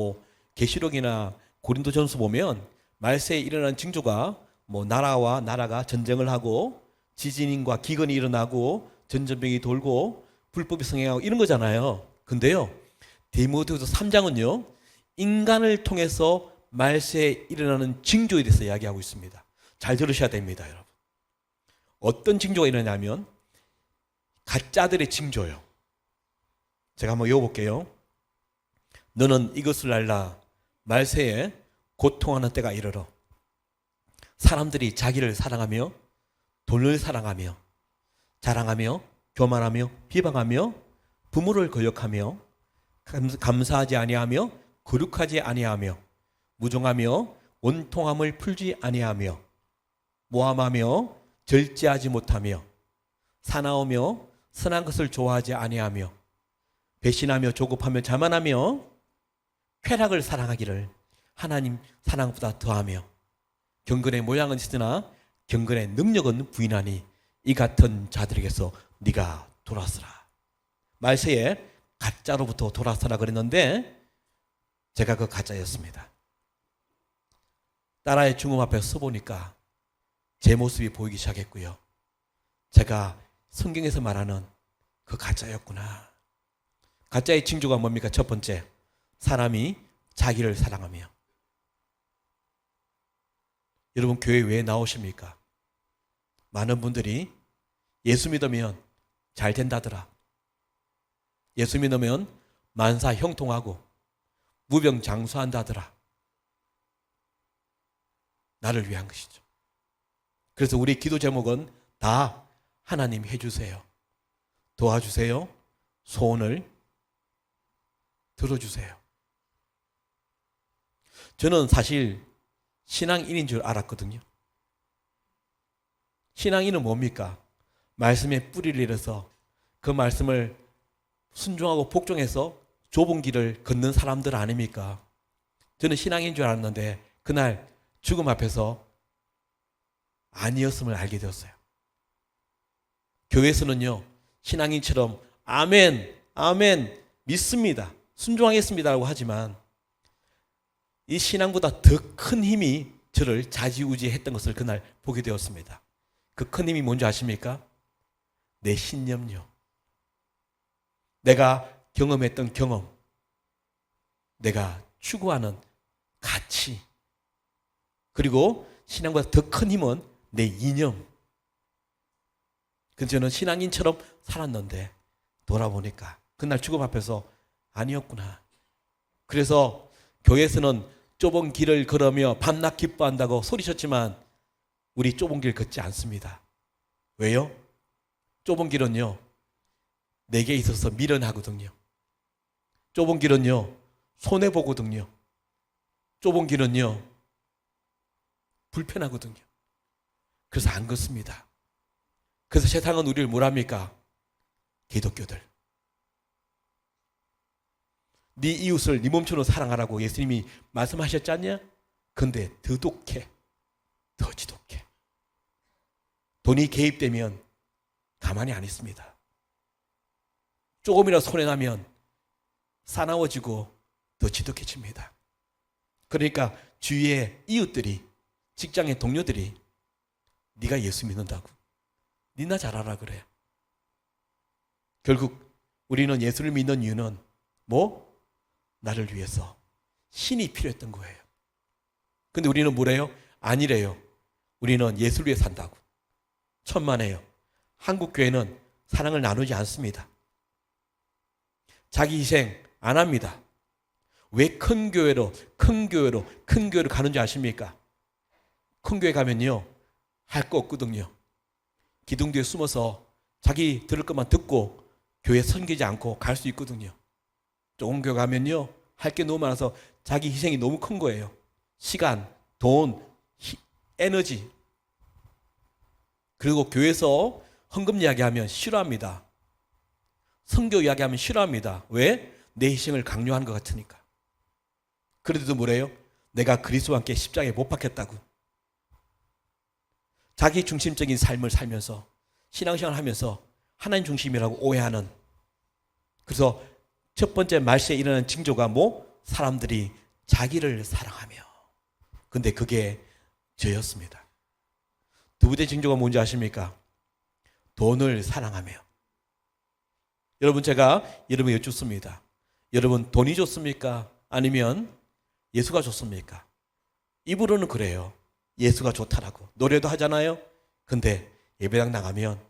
계시록이나 고린도전서 보면 말세에 일어나는 징조가 나라와 나라가 전쟁을 하고 지진과 기근이 일어나고 전염병이 돌고 불법이 성행하고 이런 거잖아요. 근데요. 디모데후서 3장은요. 인간을 통해서 말세에 일어나는 징조에 대해서 이야기하고 있습니다. 잘 들으셔야 됩니다, 여러분. 어떤 징조가 일어나냐면 가짜들의 징조요. 제가 한번 읽어볼게요. 너는 이것을 알라. 말세에 고통하는 때가 이르러 사람들이 자기를 사랑하며 돈을 사랑하며 자랑하며 교만하며 비방하며 부모를 거역하며 감사하지 아니하며 거룩하지 아니하며 무정하며 원통함을 풀지 아니하며 모함하며 절제하지 못하며 사나우며 선한 것을 좋아하지 아니하며 배신하며 조급하며 자만하며 쾌락을 사랑하기를 하나님 사랑보다 더하며 경건의 모양은 있으나 경건의 능력은 부인하니 이 같은 자들에게서 네가 돌아서라. 말세에 가짜로부터 돌아서라 그랬는데 제가 그 가짜였습니다. 딸아이 죽음 앞에 서보니까 제 모습이 보이기 시작했고요. 제가 성경에서 말하는 그 가짜였구나. 가짜의 징조가 뭡니까? 첫 번째, 사람이 자기를 사랑하며. 여러분 교회 왜 나오십니까? 많은 분들이 예수 믿으면 잘 된다더라. 예수 믿으면 만사 형통하고 무병장수한다더라. 나를 위한 것이죠. 그래서 우리 기도 제목은 다 하나님 해주세요. 도와주세요. 소원을 들어주세요. 저는 사실 신앙인인 줄 알았거든요. 신앙인은 뭡니까? 말씀에 뿌리를 내려서 그 말씀을 순종하고 복종해서 좁은 길을 걷는 사람들 아닙니까? 저는 신앙인 줄 알았는데 그날 죽음 앞에서 아니었음을 알게 되었어요. 교회에서는요, 신앙인처럼 아멘, 아멘, 믿습니다, 순종하겠습니다라고 하지만 이 신앙보다 더 큰 힘이 저를 좌지우지했던 것을 그날 보게 되었습니다. 그 큰 힘이 뭔지 아십니까? 내 신념요. 내가 경험했던 경험, 내가 추구하는 가치, 그리고 신앙보다 더 큰 힘은 내 이념. 그래서 저는 신앙인처럼 살았는데 돌아보니까 그날 죽음 앞에서 아니었구나. 그래서 교회에서는 좁은 길을 걸으며 밤낮 기뻐한다고 소리쳤지만 우리 좁은 길 걷지 않습니다. 왜요? 좁은 길은요, 내게 있어서 미련하거든요. 좁은 길은요, 손해보거든요. 좁은 길은요, 불편하거든요. 그래서 안 걷습니다. 그래서 세상은 우리를 뭐랍니까? 기독교들. 네 이웃을 네 몸처럼 사랑하라고 예수님이 말씀하셨지 않냐? 근데 더독해. 더 지독해. 돈이 개입되면 가만히 안 있습니다. 조금이라도 손해나면 사나워지고 더 지독해집니다. 그러니까 주위의 이웃들이, 직장의 동료들이 네가 예수 믿는다고, 니나 잘하라 그래. 결국 우리는 예수를 믿는 이유는 뭐? 나를 위해서 신이 필요했던 거예요. 근데 우리는 뭐래요? 아니래요. 우리는 예수를 위해 산다고. 천만에요. 한국 교회는 사랑을 나누지 않습니다. 자기 희생 안 합니다. 왜 큰 교회로 가는 줄 아십니까? 큰 교회 가면요, 할 거 없거든요. 기둥 뒤에 숨어서 자기 들을 것만 듣고 교회 섬기지 않고 갈 수 있거든요. 좋은 교회 가면요, 할 게 너무 많아서 자기 희생이 너무 큰 거예요. 시간, 돈, 에너지. 그리고 교회에서 헌금 이야기하면 싫어합니다. 선교 이야기하면 싫어합니다. 왜? 내 희생을 강요하는 것 같으니까. 그래도 뭐래요? 내가 그리스도와 함께 십자가에 못 박혔다고. 자기 중심적인 삶을 살면서 신앙생활을 하면서 하나님 중심이라고 오해하는. 그래서 첫 번째 말세에 일어나는 징조가 뭐? 사람들이 자기를 사랑하며. 근데 그게 저였습니다. 두 번째 징조가 뭔지 아십니까? 돈을 사랑하며. 여러분, 제가 여러분 여쭙습니다. 여러분, 돈이 좋습니까? 아니면 예수가 좋습니까? 입으로는 그래요. 예수가 좋다라고 노래도 하잖아요. 근데 예배당 나가면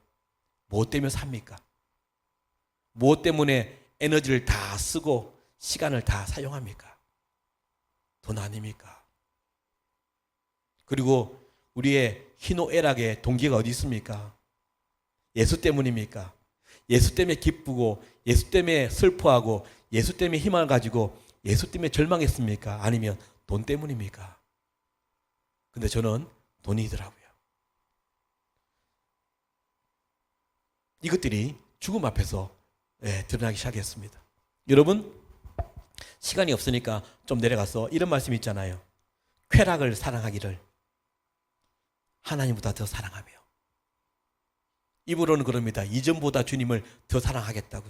뭐 때문에 삽니까? 뭐 때문에 에너지를 다 쓰고 시간을 다 사용합니까? 돈 아닙니까? 그리고 우리의 희노애락의 동기가 어디 있습니까? 예수 때문입니까? 예수 때문에 기쁘고 예수 때문에 슬퍼하고 예수 때문에 희망을 가지고 예수 때문에 절망했습니까? 아니면 돈 때문입니까? 근데 저는 돈이더라고요. 이것들이 죽음 앞에서 드러나기 시작했습니다. 여러분, 시간이 없으니까 좀 내려가서 이런 말씀 있잖아요. 쾌락을 사랑하기를 하나님보다 더 사랑하며. 입으로는 그럽니다. 이전보다 주님을 더 사랑하겠다고.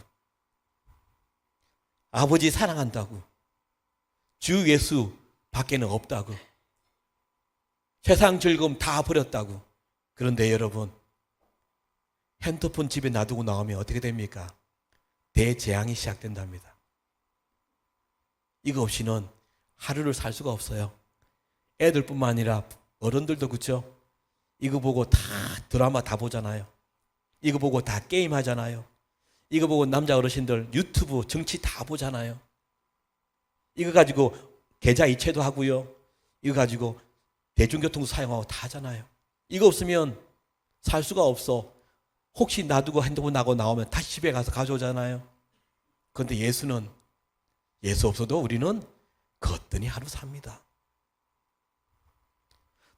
아버지 사랑한다고. 주 예수 밖에는 없다고. 세상 즐거움 다 버렸다고. 그런데 여러분, 핸드폰 집에 놔두고 나오면 어떻게 됩니까? 대재앙이 시작된답니다. 이거 없이는 하루를 살 수가 없어요. 애들뿐만 아니라 어른들도 그렇죠? 이거 보고 다 드라마 다 보잖아요. 이거 보고 다 게임 하잖아요. 이거 보고 남자 어르신들 유튜브 정치 다 보잖아요. 이거 가지고 계좌 이체도 하고요. 이거 가지고 대중교통도 사용하고 다 하잖아요. 이거 없으면 살 수가 없어. 혹시 놔두고 핸드폰 나고 나오면 다시 집에 가서 가져오잖아요. 그런데 예수는, 예수 없어도 우리는 거뜬히 하루 삽니다.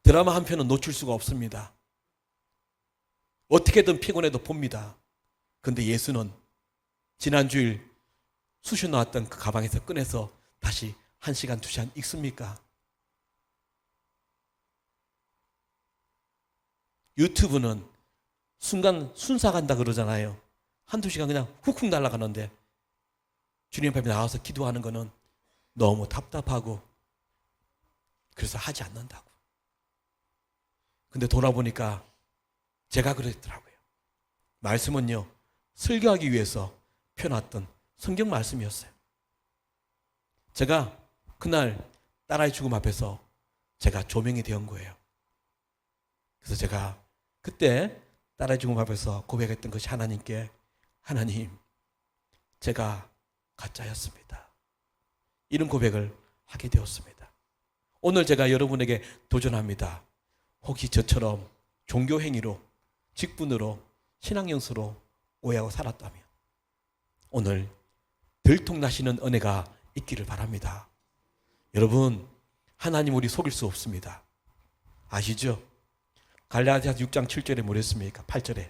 드라마 한 편은 놓칠 수가 없습니다. 어떻게든 피곤해도 봅니다. 그런데 예수는 지난 주일 쑤셔 놓았던 그 가방에서 꺼내서 다시 1시간, 2시간 읽습니까? 유튜브는 순간 순사 간다 그러잖아요. 1-2시간 그냥 훅훅 날아가는데 주님 앞에 나와서 기도하는 거는 너무 답답하고 그래서 하지 않는다고. 근데 돌아보니까 제가 그랬더라고요. 말씀은요, 설교하기 위해서 펴놨던 성경 말씀이었어요. 제가 그날 딸아이 죽음 앞에서 제가 조명이 된 거예요. 그래서 제가 그때 딸아이 죽음 앞에서 고백했던 것이 하나님께, 하나님, 제가 가짜였습니다. 이런 고백을 하게 되었습니다. 오늘 제가 여러분에게 도전합니다. 혹시 저처럼 종교 행위로, 직분으로, 신앙연수로 오해하고 살았다면 오늘 들통나시는 은혜가 있기를 바랍니다. 여러분, 하나님 우리 속일 수 없습니다. 아시죠? 갈라디아서 6장 7절에 뭐랬습니까? 8절에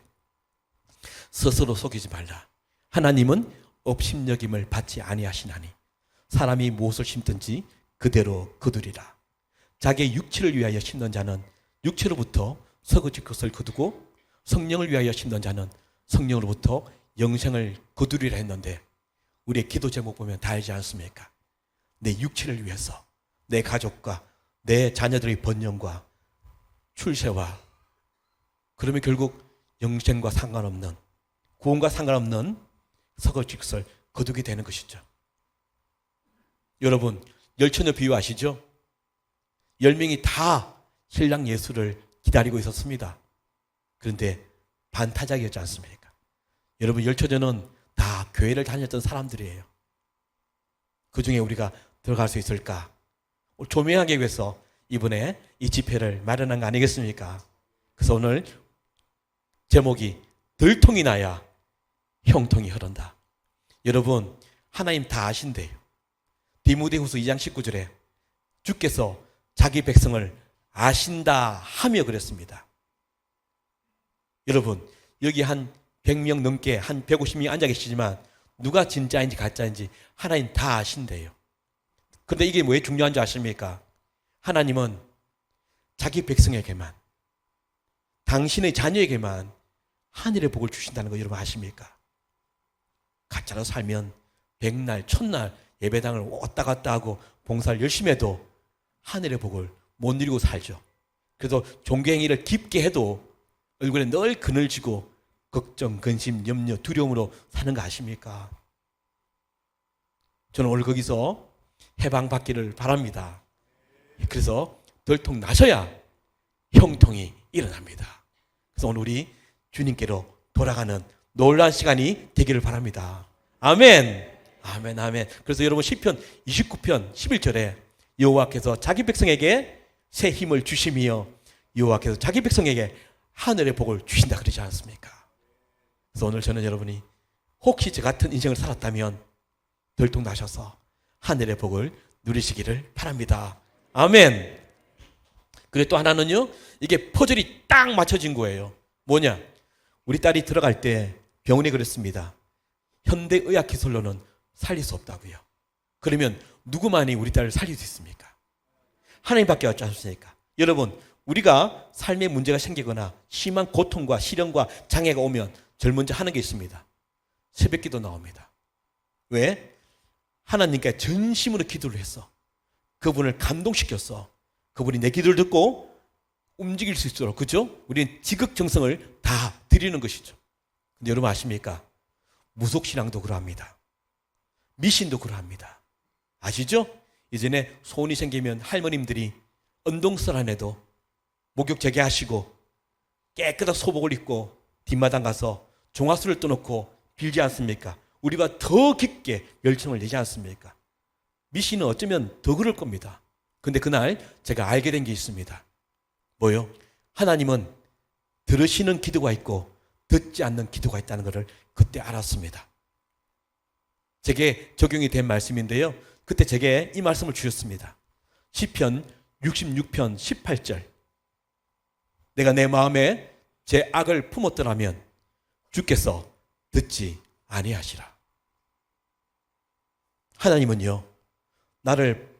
스스로 속이지 말라. 하나님은 업심여김을 받지 아니하시나니 사람이 무엇을 심든지 그대로 거두리라. 자기의 육체를 위하여 심는 자는 육체로부터 서거질 것을 거두고 성령을 위하여 심는 자는 성령으로부터 영생을 거두리라 했는데, 우리의 기도 제목 보면 다 알지 않습니까? 내 육체를 위해서, 내 가족과 내 자녀들의 번영과 출세와, 그러면 결국 영생과 상관없는, 구원과 상관없는 서거질 것을 거두게 되는 것이죠. 여러분, 열처녀 비유 아시죠? 10명이 다 신랑 예수를 기다리고 있었습니다. 그런데 반타작이었지 않습니까? 여러분, 열처녀는 다 교회를 다녔던 사람들이에요. 그 중에 우리가 들어갈 수 있을까? 조명하기 위해서 이번에 이 집회를 마련한 거 아니겠습니까? 그래서 오늘 제목이 들통이 나야 형통이 흐른다. 여러분, 하나님 다 아신대요. 디모데후서 2장 19절에 주께서 자기 백성을 아신다 하며 그랬습니다. 여러분, 여기 한 100명 넘게, 한 150명이 앉아 계시지만 누가 진짜인지 가짜인지 하나님 다 아신대요. 그런데 이게 왜 중요한 줄 아십니까? 하나님은 자기 백성에게만, 당신의 자녀에게만 하늘의 복을 주신다는 거 여러분 아십니까? 가짜로 살면 백날, 천날 예배당을 왔다 갔다 하고 봉사를 열심히 해도 하늘의 복을 못 누리고 살죠. 그래서 종교행위를 깊게 해도 얼굴에 늘 그늘지고 걱정, 근심, 염려, 두려움으로 사는 거 아십니까? 저는 오늘 거기서 해방받기를 바랍니다. 그래서 들통 나셔야 형통이 일어납니다. 그래서 오늘 우리 주님께로 돌아가는 놀라운 시간이 되기를 바랍니다. 아멘. 아멘, 아멘. 그래서 여러분 시편 29편 11절에 여호와께서 자기 백성에게 새 힘을 주시며 여호와께서 자기 백성에게 하늘의 복을 주신다 그러지 않습니까? 그래서 오늘 저는 여러분이 혹시 저 같은 인생을 살았다면 들통 나셔서 하늘의 복을 누리시기를 바랍니다. 아멘. 그리고 또 하나는요, 이게 퍼즐이 딱 맞춰진 거예요. 뭐냐? 우리 딸이 들어갈 때 병원에 그랬습니다. 현대의학 기술로는 살릴 수 없다고요. 그러면 누구만이 우리 딸을 살릴 수 있습니까? 하나님밖에 없지 않습니까? 여러분, 우리가 삶에 문제가 생기거나 심한 고통과 시련과 장애가 오면 제일 먼저 하는 게 있습니다. 새벽기도 나옵니다. 왜? 하나님께 전심으로 기도를 했어. 그분을 감동시켰어. 그분이 내 기도를 듣고 움직일 수 있도록, 그죠? 우리는 지극정성을 다 드리는 것이죠. 근데 여러분 아십니까? 무속신앙도 그러합니다. 미신도 그러합니다. 아시죠? 이전에 소원이 생기면 할머님들이 언동설 안에도 목욕 재개하시고 깨끗한 소복을 입고 뒷마당 가서 종합수를 떠놓고 빌지 않습니까? 우리가 더 깊게 열정을 내지 않습니까? 미신은 어쩌면 더 그럴 겁니다. 근데 그날 제가 알게 된 게 있습니다. 뭐요? 하나님은 들으시는 기도가 있고 듣지 않는 기도가 있다는 것을 그때 알았습니다. 제게 적용이 된 말씀인데요. 그때 제게 이 말씀을 주셨습니다. 시편 66편 18절. 내가 내 마음에 제 악을 품었더라면 주께서 듣지 아니하시라. 하나님은요, 나를,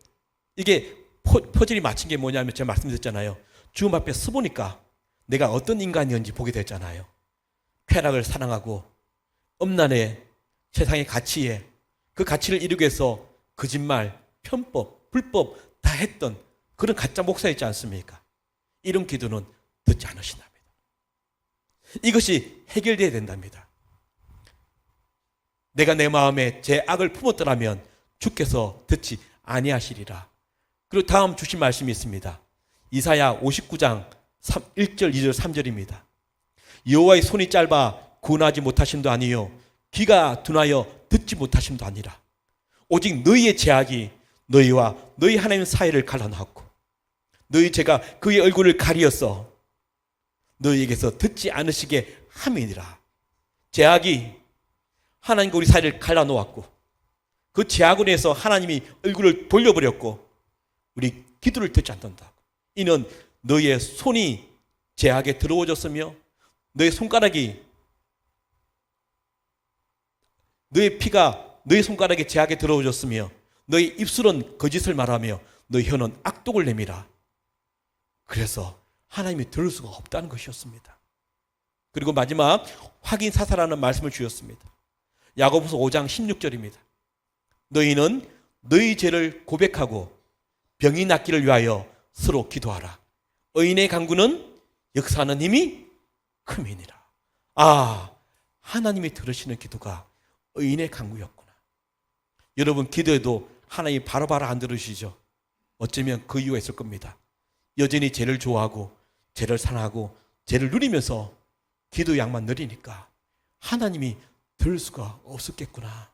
이게 퍼즐이 맞힌 게 뭐냐면 제가 말씀드렸잖아요. 주님 앞에 서보니까 내가 어떤 인간이었는지 보게 됐잖아요. 쾌락을 사랑하고 엄란의 세상의 가치에, 그 가치를 이루기 위해서 거짓말, 편법, 불법 다 했던 그런 가짜 목사였지 않습니까? 이런 기도는 듣지 않으신답니다. 이것이 해결되어야 된답니다. 내가 내 마음에 제 악을 품었더라면 주께서 듣지 아니하시리라. 그리고 다음 주신 말씀이 있습니다. 이사야 59장 1절, 2절, 3절입니다. 여호와의 손이 짧아 구원하지 못하심도 아니요 귀가 둔하여 듣지 못하심도 아니라 오직 너희의 죄악이 너희와 너희 하나님 사이를 갈라놓았고 너희 죄가 그의 얼굴을 가리어서 너희에게서 듣지 않으시게 함이니라. 죄악이 하나님과 우리 사이를 갈라놓았고 그 죄악으로 인해서 하나님이 얼굴을 돌려버렸고 우리 기도를 듣지 않는다. 이는 너희의 손이 죄악에 들어오졌으며 너희 손가락이, 너희 피가 너희 손가락에 죄악에 들어오졌으며 너희 입술은 거짓을 말하며 너희 혀는 악독을 내밀어. 그래서 하나님이 들을 수가 없다는 것이었습니다. 그리고 마지막 확인 사살하는 말씀을 주셨습니다. 야고보서 5장 16절입니다. 너희는 너희 죄를 고백하고 병이 낫기를 위하여 서로 기도하라. 의인의 간구는 역사하는 힘이 큼이니라. 아, 하나님이 들으시는 기도가 의인의 간구였구나. 여러분 기도해도 하나님이 바로바로 안 들으시죠? 어쩌면 그 이유가 있을 겁니다. 여전히 죄를 좋아하고 죄를 사랑하고 죄를 누리면서 기도 양만 느리니까 하나님이 들을 수가 없었겠구나.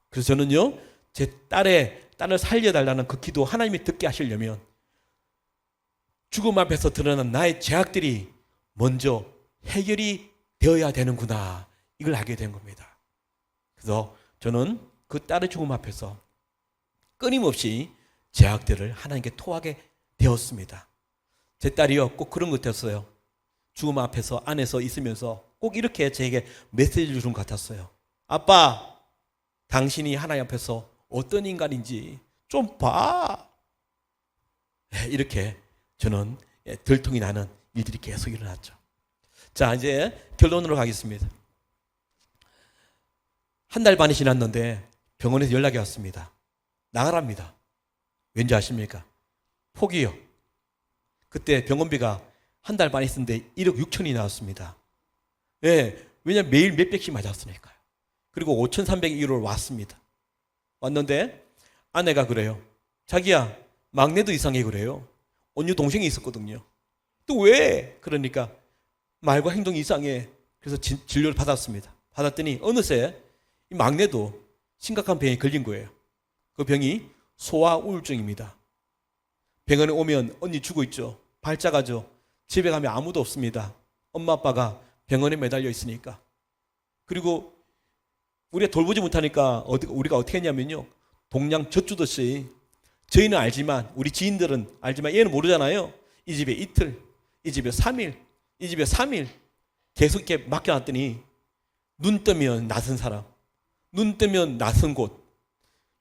그래서 저는요, 제 딸을 살려달라는 그 기도 하나님이 듣게 하시려면 죽음 앞에서 드러난 나의 죄악들이 먼저 해결이 되어야 되는구나, 이걸 알게 된 겁니다. 그래서 저는 그 딸의 죽음 앞에서 끊임없이 죄악들을 하나님께 토하게 되었습니다. 제 딸이요, 꼭 그런 것 같았어요. 죽음 앞에서 안에서 있으면서 꼭 이렇게 저에게 메시지를 주는 것 같았어요. 아빠, 당신이 하나님 앞에서 어떤 인간인지 좀 봐. 이렇게 저는 들통이 나는 일들이 계속 일어났죠. 자, 이제 결론으로 가겠습니다. 한 달 반이 지났는데 병원에서 연락이 왔습니다. 나가랍니다. 왠지 아십니까? 포기요. 그때 병원비가 한 달 반 있었는데 1억 6천이 나왔습니다. 예, 왜냐면 매일 몇백씩 맞았으니까요. 그리고 5,300유로를 왔습니다. 왔는데 아내가 그래요. 자기야, 막내도 이상해 그래요. 언니 동생이 있었거든요. 또 왜? 그러니까 말과 행동이 이상해. 그래서 진료를 받았습니다. 받았더니 어느새 이 막내도 심각한 병에 걸린 거예요. 그 병이 소아 우울증입니다. 병원에 오면 언니 죽어 있죠. 발작하죠. 집에 가면 아무도 없습니다. 엄마 아빠가 병원에 매달려 있으니까. 그리고 우리가 돌보지 못하니까 우리가 어떻게 했냐면요, 동양 젖주듯이, 저희는 알지만 우리 지인들은 알지만 얘는 모르잖아요. 이 집에 이틀, 이 집에 3일, 이 집에 3일 계속 이렇게 맡겨놨더니 눈 뜨면 낯선 사람, 눈 뜨면 낯선 곳,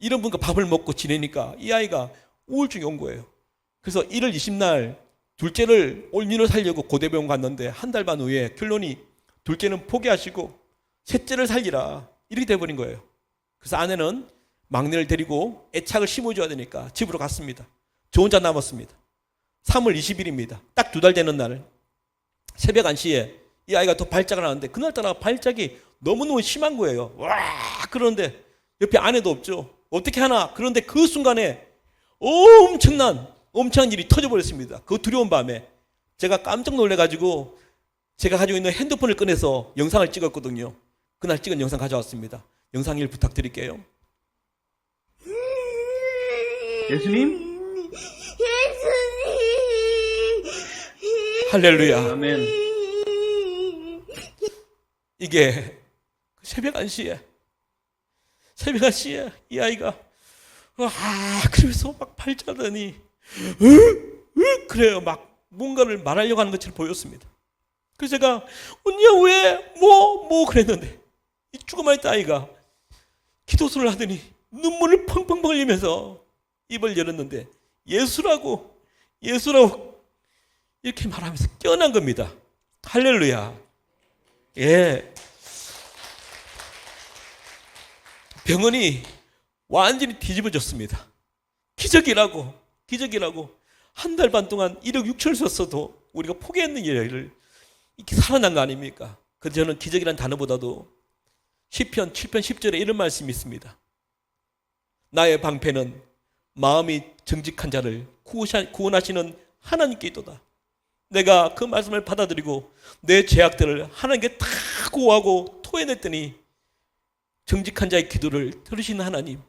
이런 분과 밥을 먹고 지내니까 이 아이가 우울증이 온 거예요. 그래서 1월 20날 둘째를 올인을 살려고 고대병원 갔는데 한 달 반 후에 결론이 둘째는 포기하시고 셋째를 살리라, 이렇게 돼버린 거예요. 그래서 아내는 막내를 데리고 애착을 심어줘야 되니까 집으로 갔습니다. 저 혼자 남았습니다. 3월 20일입니다. 딱 2달 되는 날 새벽 1시에 이 아이가 또 발작을 하는데 그날따라 발작이 너무너무 심한 거예요. 와, 그런데 옆에 아내도 없죠. 어떻게 하나. 그런데 그 순간에 엄청난 일이 터져버렸습니다. 그 두려운 밤에 제가 깜짝 놀래가지고 제가 가지고 있는 핸드폰을 꺼내서 영상을 찍었거든요. 그날 찍은 영상 가져왔습니다. 영상 1 부탁드릴게요. 예수님? 할렐루야. 아멘. 이게 새벽 1시에 이 아이가 그러면서 막 발작하더니 그래요. 막 뭔가를 말하려고 하는 것처럼 보였습니다. 그래서 제가 언니야 왜 그랬는데 이 죽어만 있다 아이가 기도소를 하더니 눈물을 펑펑 흘리면서 입을 열었는데 예수라고 이렇게 말하면서 깨어난 겁니다. 할렐루야. 예. 병원이 완전히 뒤집어졌습니다. 기적이라고 한 달 반 동안 1억 6천을 썼어도 우리가 포기했는 일을 이렇게 살아난 거 아닙니까? 그래서 저는 기적이라는 단어보다도 시편 7편 10절에 이런 말씀이 있습니다. 나의 방패는 마음이 정직한 자를 구원하시는 하나님께 있도다. 내가 그 말씀을 받아들이고 내 죄악들을 하나님께 다 고하고 토해냈더니 정직한 자의 기도를 들으시는 하나님.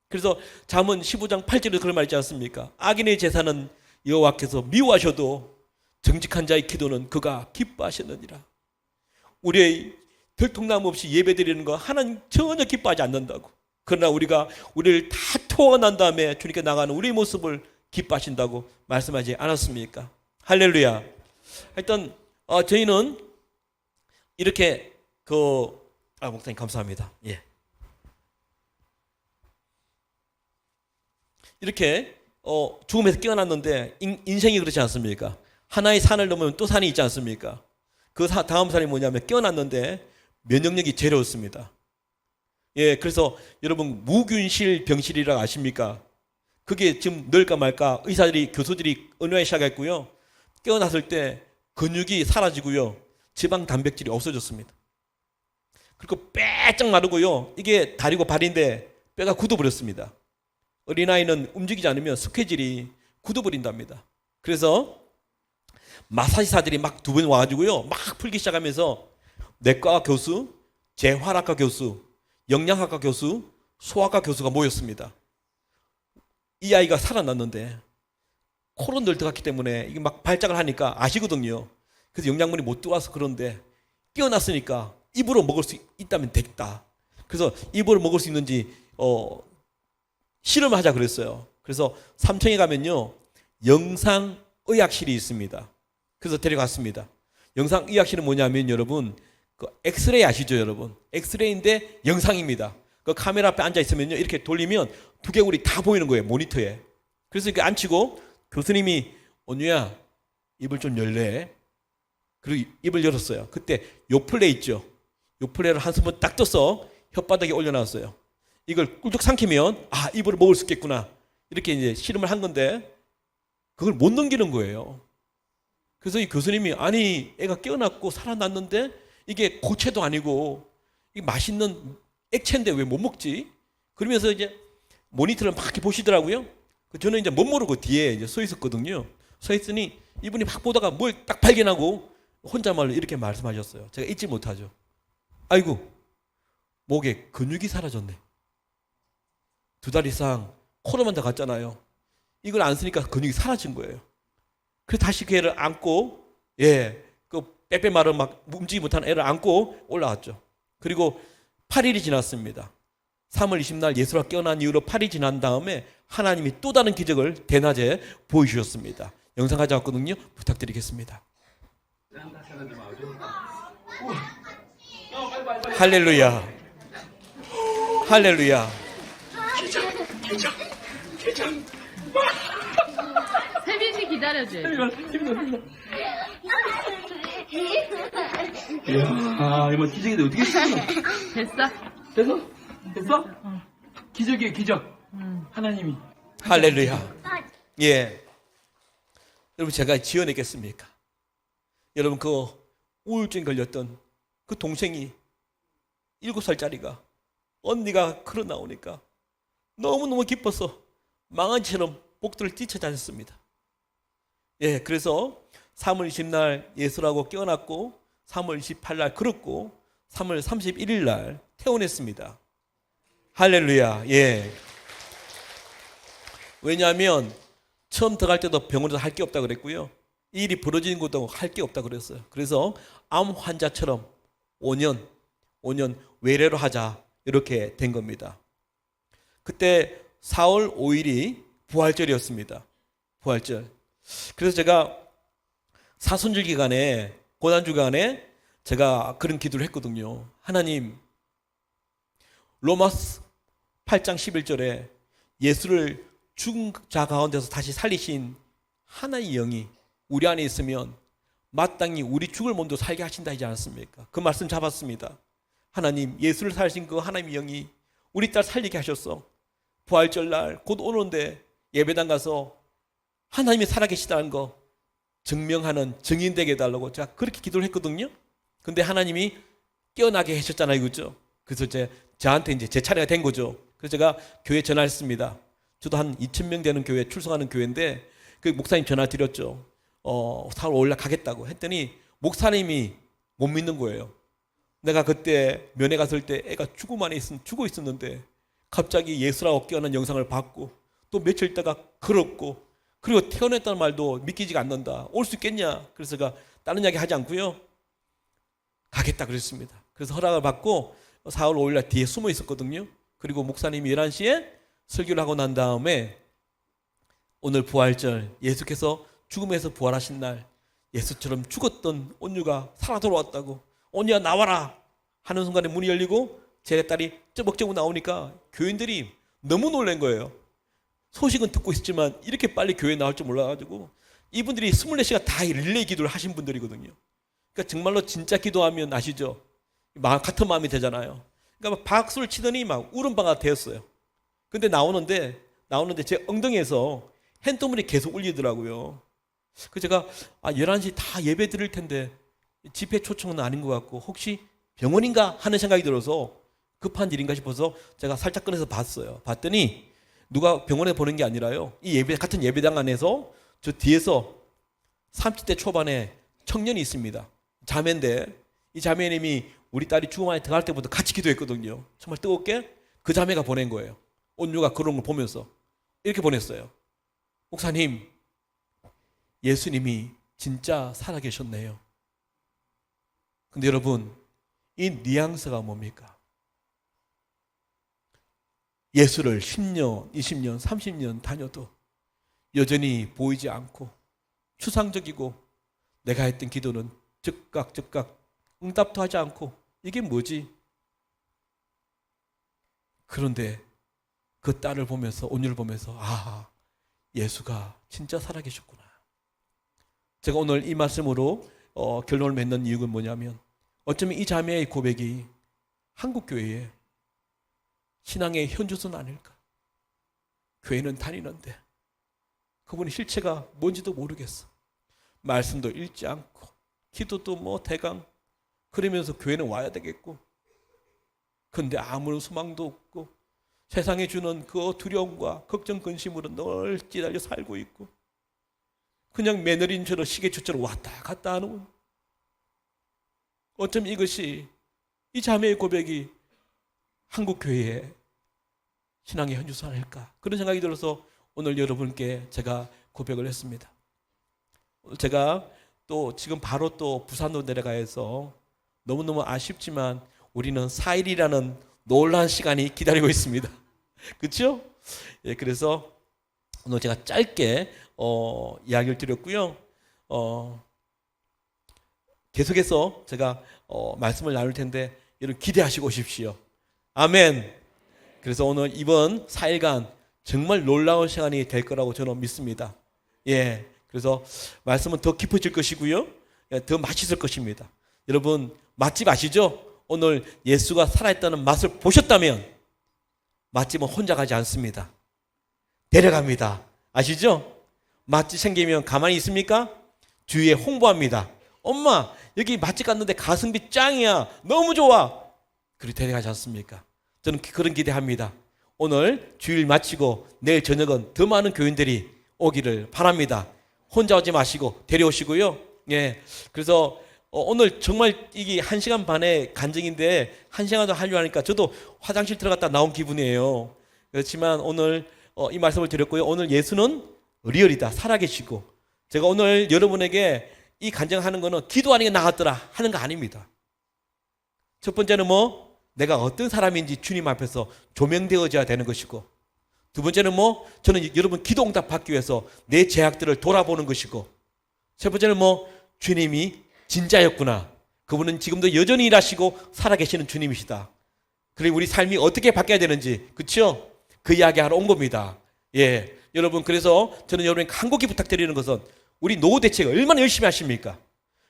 그래서 잠언 15장 8절에 그런 말 있지 않습니까? 악인의 제사는 여호와께서 미워하셔도 정직한 자의 기도는 그가 기뻐하셨느니라. 우리의 들통남 없이 예배드리는 거 하나님 전혀 기뻐하지 않는다고. 그러나 우리를 다 토어난 다음에 주님께 나가는 우리의 모습을 기뻐하신다고 말씀하지 않았습니까? 할렐루야. 하여튼 저희는 이렇게 목사님 감사합니다. 예. 이렇게 죽음에서 깨어났는데 인생이 그렇지 않습니까? 하나의 산을 넘으면 또 산이 있지 않습니까? 그 다음 산이 뭐냐면 깨어났는데 면역력이 제로 없습니다. 예, 그래서 여러분 무균실 병실이라고 아십니까? 그게 지금 늘까 말까 의사들이 교수들이 의논하기 시작했고요. 깨어났을 때 근육이 사라지고요. 지방 단백질이 없어졌습니다. 그리고 빼짝 마르고요. 이게 다리고 발인데 뼈가 굳어버렸습니다. 어린아이는 움직이지 않으면 스케줄이 굳어버린답니다. 그래서 마사지사들이 막 두 번 와가지고요. 막 풀기 시작하면서 내과 교수, 재활학과 교수, 영양학과 교수, 소아과 교수가 모였습니다. 이 아이가 살아났는데 코로 늘 들어갔기 때문에 이게 막 발작을 하니까 아시거든요. 그래서 영양분이 못 들어와서 그런데 깨어났으니까 입으로 먹을 수 있다면 됐다. 그래서 입으로 먹을 수 있는지 실험을 하자 그랬어요. 그래서 삼청에 가면요 영상의학실이 있습니다. 그래서 데려갔습니다. 영상의학실은 뭐냐면 여러분 그 엑스레이 아시죠 여러분? 엑스레이인데 영상입니다. 그 카메라 앞에 앉아 있으면요 이렇게 돌리면 두개골이 다 보이는 거예요 모니터에. 그래서 이렇게 앉히고 교수님이 온유야 입을 좀 열래. 그리고 입을 열었어요. 그때 요플레 있죠. 요플레를 한 스푼 딱 떠서 혓바닥에 올려놨어요. 이걸 꿀쩍 삼키면 입으로 먹을 수 있겠구나 이렇게 이제 실험을 한 건데 그걸 못 넘기는 거예요. 그래서 이 교수님이 아니 애가 깨어났고 살아났는데 이게 고체도 아니고 이게 맛있는 액체인데 왜 못 먹지? 그러면서 이제 모니터를 막 이렇게 보시더라고요. 저는 이제 못 모르고 뒤에 이제 서 있었거든요. 서 있으니 이분이 막 보다가 뭘 딱 발견하고 혼자말로 이렇게 말씀하셨어요. 제가 잊지 못하죠. 아이고 목에 근육이 사라졌네. 2달 이상 코로만 다 갔잖아요. 이걸 안 쓰니까 근육이 사라진 거예요. 그래서 다시 그 애를 안고 그 빼빼 마른 막 움직이지 못하는 애를 안고 올라왔죠. 그리고 8일이 지났습니다. 3월 20날 예수가 깨어난 이후로 8일이 지난 다음에 하나님이 또 다른 기적을 대낮에 보여주셨습니다. 영상 가져왔거든요. 부탁드리겠습니다. 할렐루야. 할렐루야. 세빈 씨 기다려줘요. 이야, 이거 기적인데 어떻게 됐어? 됐어? 됐어? 기적이에요, 기적. 하나님이. 할렐루야. 예. 여러분 제가 지어내겠습니까? 여러분 그 우울증 걸렸던 그 동생이 7살짜리가 언니가 걸어 나오니까 너무너무 기뻐서 망한지처럼 복도를 뛰쳐다녔습니다. 예, 그래서 3월 20날 예수라고 깨어났고 3월 28날 걸었고 3월 31일 날 퇴원했습니다. 할렐루야. 예. 왜냐하면 처음 들어갈 때도 병원에서 할 게 없다 그랬고요. 이 일이 벌어지는 것도 할 게 없다 그랬어요. 그래서 암 환자처럼 5년 외래로 하자 이렇게 된 겁니다. 그때 4월 5일이 부활절이었습니다. 부활절. 그래서 제가 사순절 기간에 고난주 기간에 제가 그런 기도를 했거든요. 하나님 로마서 8장 11절에 예수를 죽은 자 가운데서 다시 살리신 하나의 영이 우리 안에 있으면 마땅히 우리 죽을 몸도 살게 하신다 하지 않았습니까? 그 말씀 잡았습니다. 하나님 예수를 살리신 그 하나님의 영이 우리 딸 살리게 하셨어. 부활절날 곧 오는데 예배당 가서 하나님이 살아계시다는 거 증명하는 증인되게 해달라고 제가 그렇게 기도를 했거든요. 근데 하나님이 깨어나게 하셨잖아요. 그죠? 그래서 저한테 이제 제 차례가 된 거죠. 그래서 제가 교회 전화했습니다. 저도 한 2,000명 되는 교회 출석하는 교회인데 그 목사님 전화 드렸죠. 4월 5일 가겠다고 했더니 목사님이 못 믿는 거예요. 내가 그때 면회 갔을 때 애가 죽어 있었는데 갑자기 예수라고 깨어난 영상을 봤고 또 며칠 있다가 걸었고 그리고 태어났다는 말도 믿기지가 않는다. 올 수 있겠냐? 그래서 제가 다른 이야기 하지 않고요. 가겠다 그랬습니다. 그래서 허락을 받고 4월 5일 날 뒤에 숨어 있었거든요. 그리고 목사님이 11시에 설교를 하고 난 다음에 오늘 부활절 예수께서 죽음에서 부활하신 날 예수처럼 죽었던 온유가 살아 돌아왔다고 온유야 나와라 하는 순간에 문이 열리고 제 딸이 쩌벅쩌벅 나오니까 교인들이 너무 놀란 거예요. 소식은 듣고 있었지만 이렇게 빨리 교회 나올 줄 몰라가지고 이분들이 24시간 다 릴레이 기도를 하신 분들이거든요. 그러니까 정말로 진짜 기도하면 아시죠? 같은 마음이 되잖아요. 그러니까 막 박수를 치더니 막 울음바가 되었어요. 근데 나오는데 제 엉덩이에서 핸드폰이 계속 울리더라고요. 그래서 제가 11시 다 예배 드릴 텐데 집회 초청은 아닌 것 같고 혹시 병원인가 하는 생각이 들어서 급한 일인가 싶어서 제가 살짝 꺼내서 봤어요. 봤더니 누가 병원에 보낸 게 아니라요. 이 같은 예배당 안에서 저 뒤에서 30대 초반에 청년이 있습니다. 자매인데 이 자매님이 우리 딸이 죽음 안에 들어갈 때부터 같이 기도했거든요. 정말 뜨겁게 그 자매가 보낸 거예요. 온유가 그런 걸 보면서 이렇게 보냈어요. 목사님, 예수님이 진짜 살아계셨네요. 근데 여러분, 이 뉘앙스가 뭡니까? 예수를 10년, 20년, 30년 다녀도 여전히 보이지 않고 추상적이고 내가 했던 기도는 즉각 응답도 하지 않고 이게 뭐지? 그런데 그 딸을 보면서 온유를 보면서 예수가 진짜 살아계셨구나. 제가 오늘 이 말씀으로 결론을 맺는 이유가 뭐냐면 어쩌면 이 자매의 고백이 한국교회에 신앙의 현주소는 아닐까. 교회는 다니는데 그분의 실체가 뭔지도 모르겠어. 말씀도 읽지 않고 기도도 뭐 대강 그러면서 교회는 와야 되겠고 근데 아무런 소망도 없고 세상에 주는 그 두려움과 걱정 근심으로 늘 찌달려 살고 있고 그냥 매너린처럼 시계추처럼 왔다 갔다 하는 어쩌면 이것이 이 자매의 고백이 한국교회의 신앙의 현주소 아닐까 그런 생각이 들어서 오늘 여러분께 제가 고백을 했습니다. 제가 또 지금 바로 또 부산으로 내려가 해서 너무너무 아쉽지만 우리는 4일이라는 놀라운 시간이 기다리고 있습니다. 그렇죠? 예, 그래서 오늘 제가 짧게 이야기를 드렸고요. 계속해서 제가 말씀을 나눌 텐데 여러분 기대하시고 오십시오. 아멘. 그래서 오늘 이번 4일간 정말 놀라운 시간이 될 거라고 저는 믿습니다. 예, 그래서 말씀은 더 깊어질 것이고요. 예, 더 맛있을 것입니다. 여러분 맛집 아시죠? 오늘 예수가 살아있다는 맛을 보셨다면 맛집은 혼자 가지 않습니다. 데려갑니다. 아시죠? 맛집 생기면 가만히 있습니까? 주위에 홍보합니다. 엄마 여기 맛집 갔는데 가성비 짱이야. 너무 좋아. 그리고 데려가지 않습니까? 저는 그런 기대합니다. 오늘 주일 마치고 내일 저녁은 더 많은 교인들이 오기를 바랍니다. 혼자 오지 마시고 데려오시고요. 예, 그래서 오늘 정말 이게 1시간 반의 간증인데 1시간도 하려고 하니까 저도 화장실 들어갔다 나온 기분이에요. 그렇지만 오늘 이 말씀을 드렸고요. 오늘 예수는 리얼이다. 살아계시고 제가 오늘 여러분에게 이 간증하는 거는 기도하는 게 나았더라 하는 거 아닙니다. 첫 번째는 내가 어떤 사람인지 주님 앞에서 조명되어져야 되는 것이고 두 번째는 저는 여러분 기도 응답 받기 위해서 내 죄악들을 돌아보는 것이고 세 번째는 주님이 진짜였구나. 그분은 지금도 여전히 일하시고 살아계시는 주님이시다. 그리고 우리 삶이 어떻게 바뀌어야 되는지 그렇죠? 그 이야기하러 온 겁니다. 예, 여러분 그래서 저는 여러분에게 간곡히 부탁드리는 것은 우리 노후 대책 얼마나 열심히 하십니까?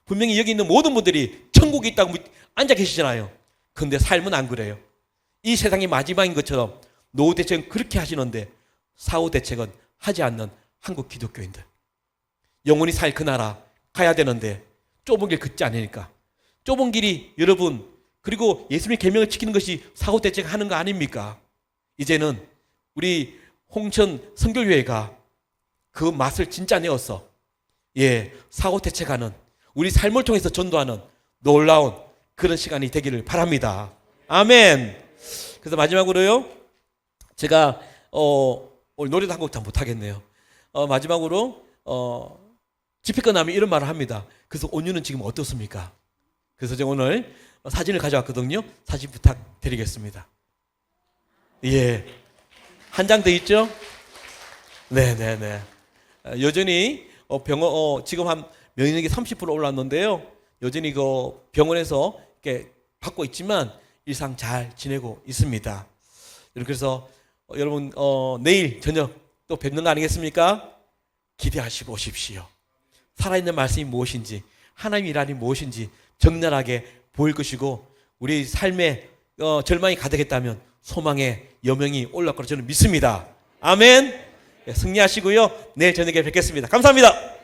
분명히 여기 있는 모든 분들이 천국에 있다고 앉아 계시잖아요. 그런데 삶은 안 그래요. 이 세상이 마지막인 것처럼 노후 대책은 그렇게 하시는데 사후 대책은 하지 않는 한국 기독교인들. 영원히 살 그 나라 가야 되는데 좁은 길 걷지 않으니까. 좁은 길이 여러분 그리고 예수님의 계명을 지키는 것이 사후 대책하는 거 아닙니까? 이제는 우리 홍천 선교회가 그 맛을 진짜 내어서 사후 대책하는 우리 삶을 통해서 전도하는 놀라운 그런 시간이 되기를 바랍니다. 아멘. 그래서 마지막으로요. 제가 오늘 노래도 한 곡 다 못하겠네요. 마지막으로 집회 끝나면 이런 말을 합니다. 그래서 온유는 지금 어떻습니까? 그래서 제가 오늘 사진을 가져왔거든요. 사진 부탁드리겠습니다. 예, 한 장 더 있죠? 네네네. 여전히 지금 한 면역력이 30% 올랐는데요. 여전히 그 병원에서 이렇게 받고 있지만 일상 잘 지내고 있습니다. 그래서 여러분 내일 저녁 또 뵙는 거 아니겠습니까? 기대하시고 오십시오. 살아있는 말씀이 무엇인지, 하나님의 일하니 무엇인지 적나라하게 보일 것이고, 우리 삶에 절망이 가득했다면 소망의 여명이 올라올 거라 저는 믿습니다. 아멘. 승리하시고요. 내일 저녁에 뵙겠습니다. 감사합니다.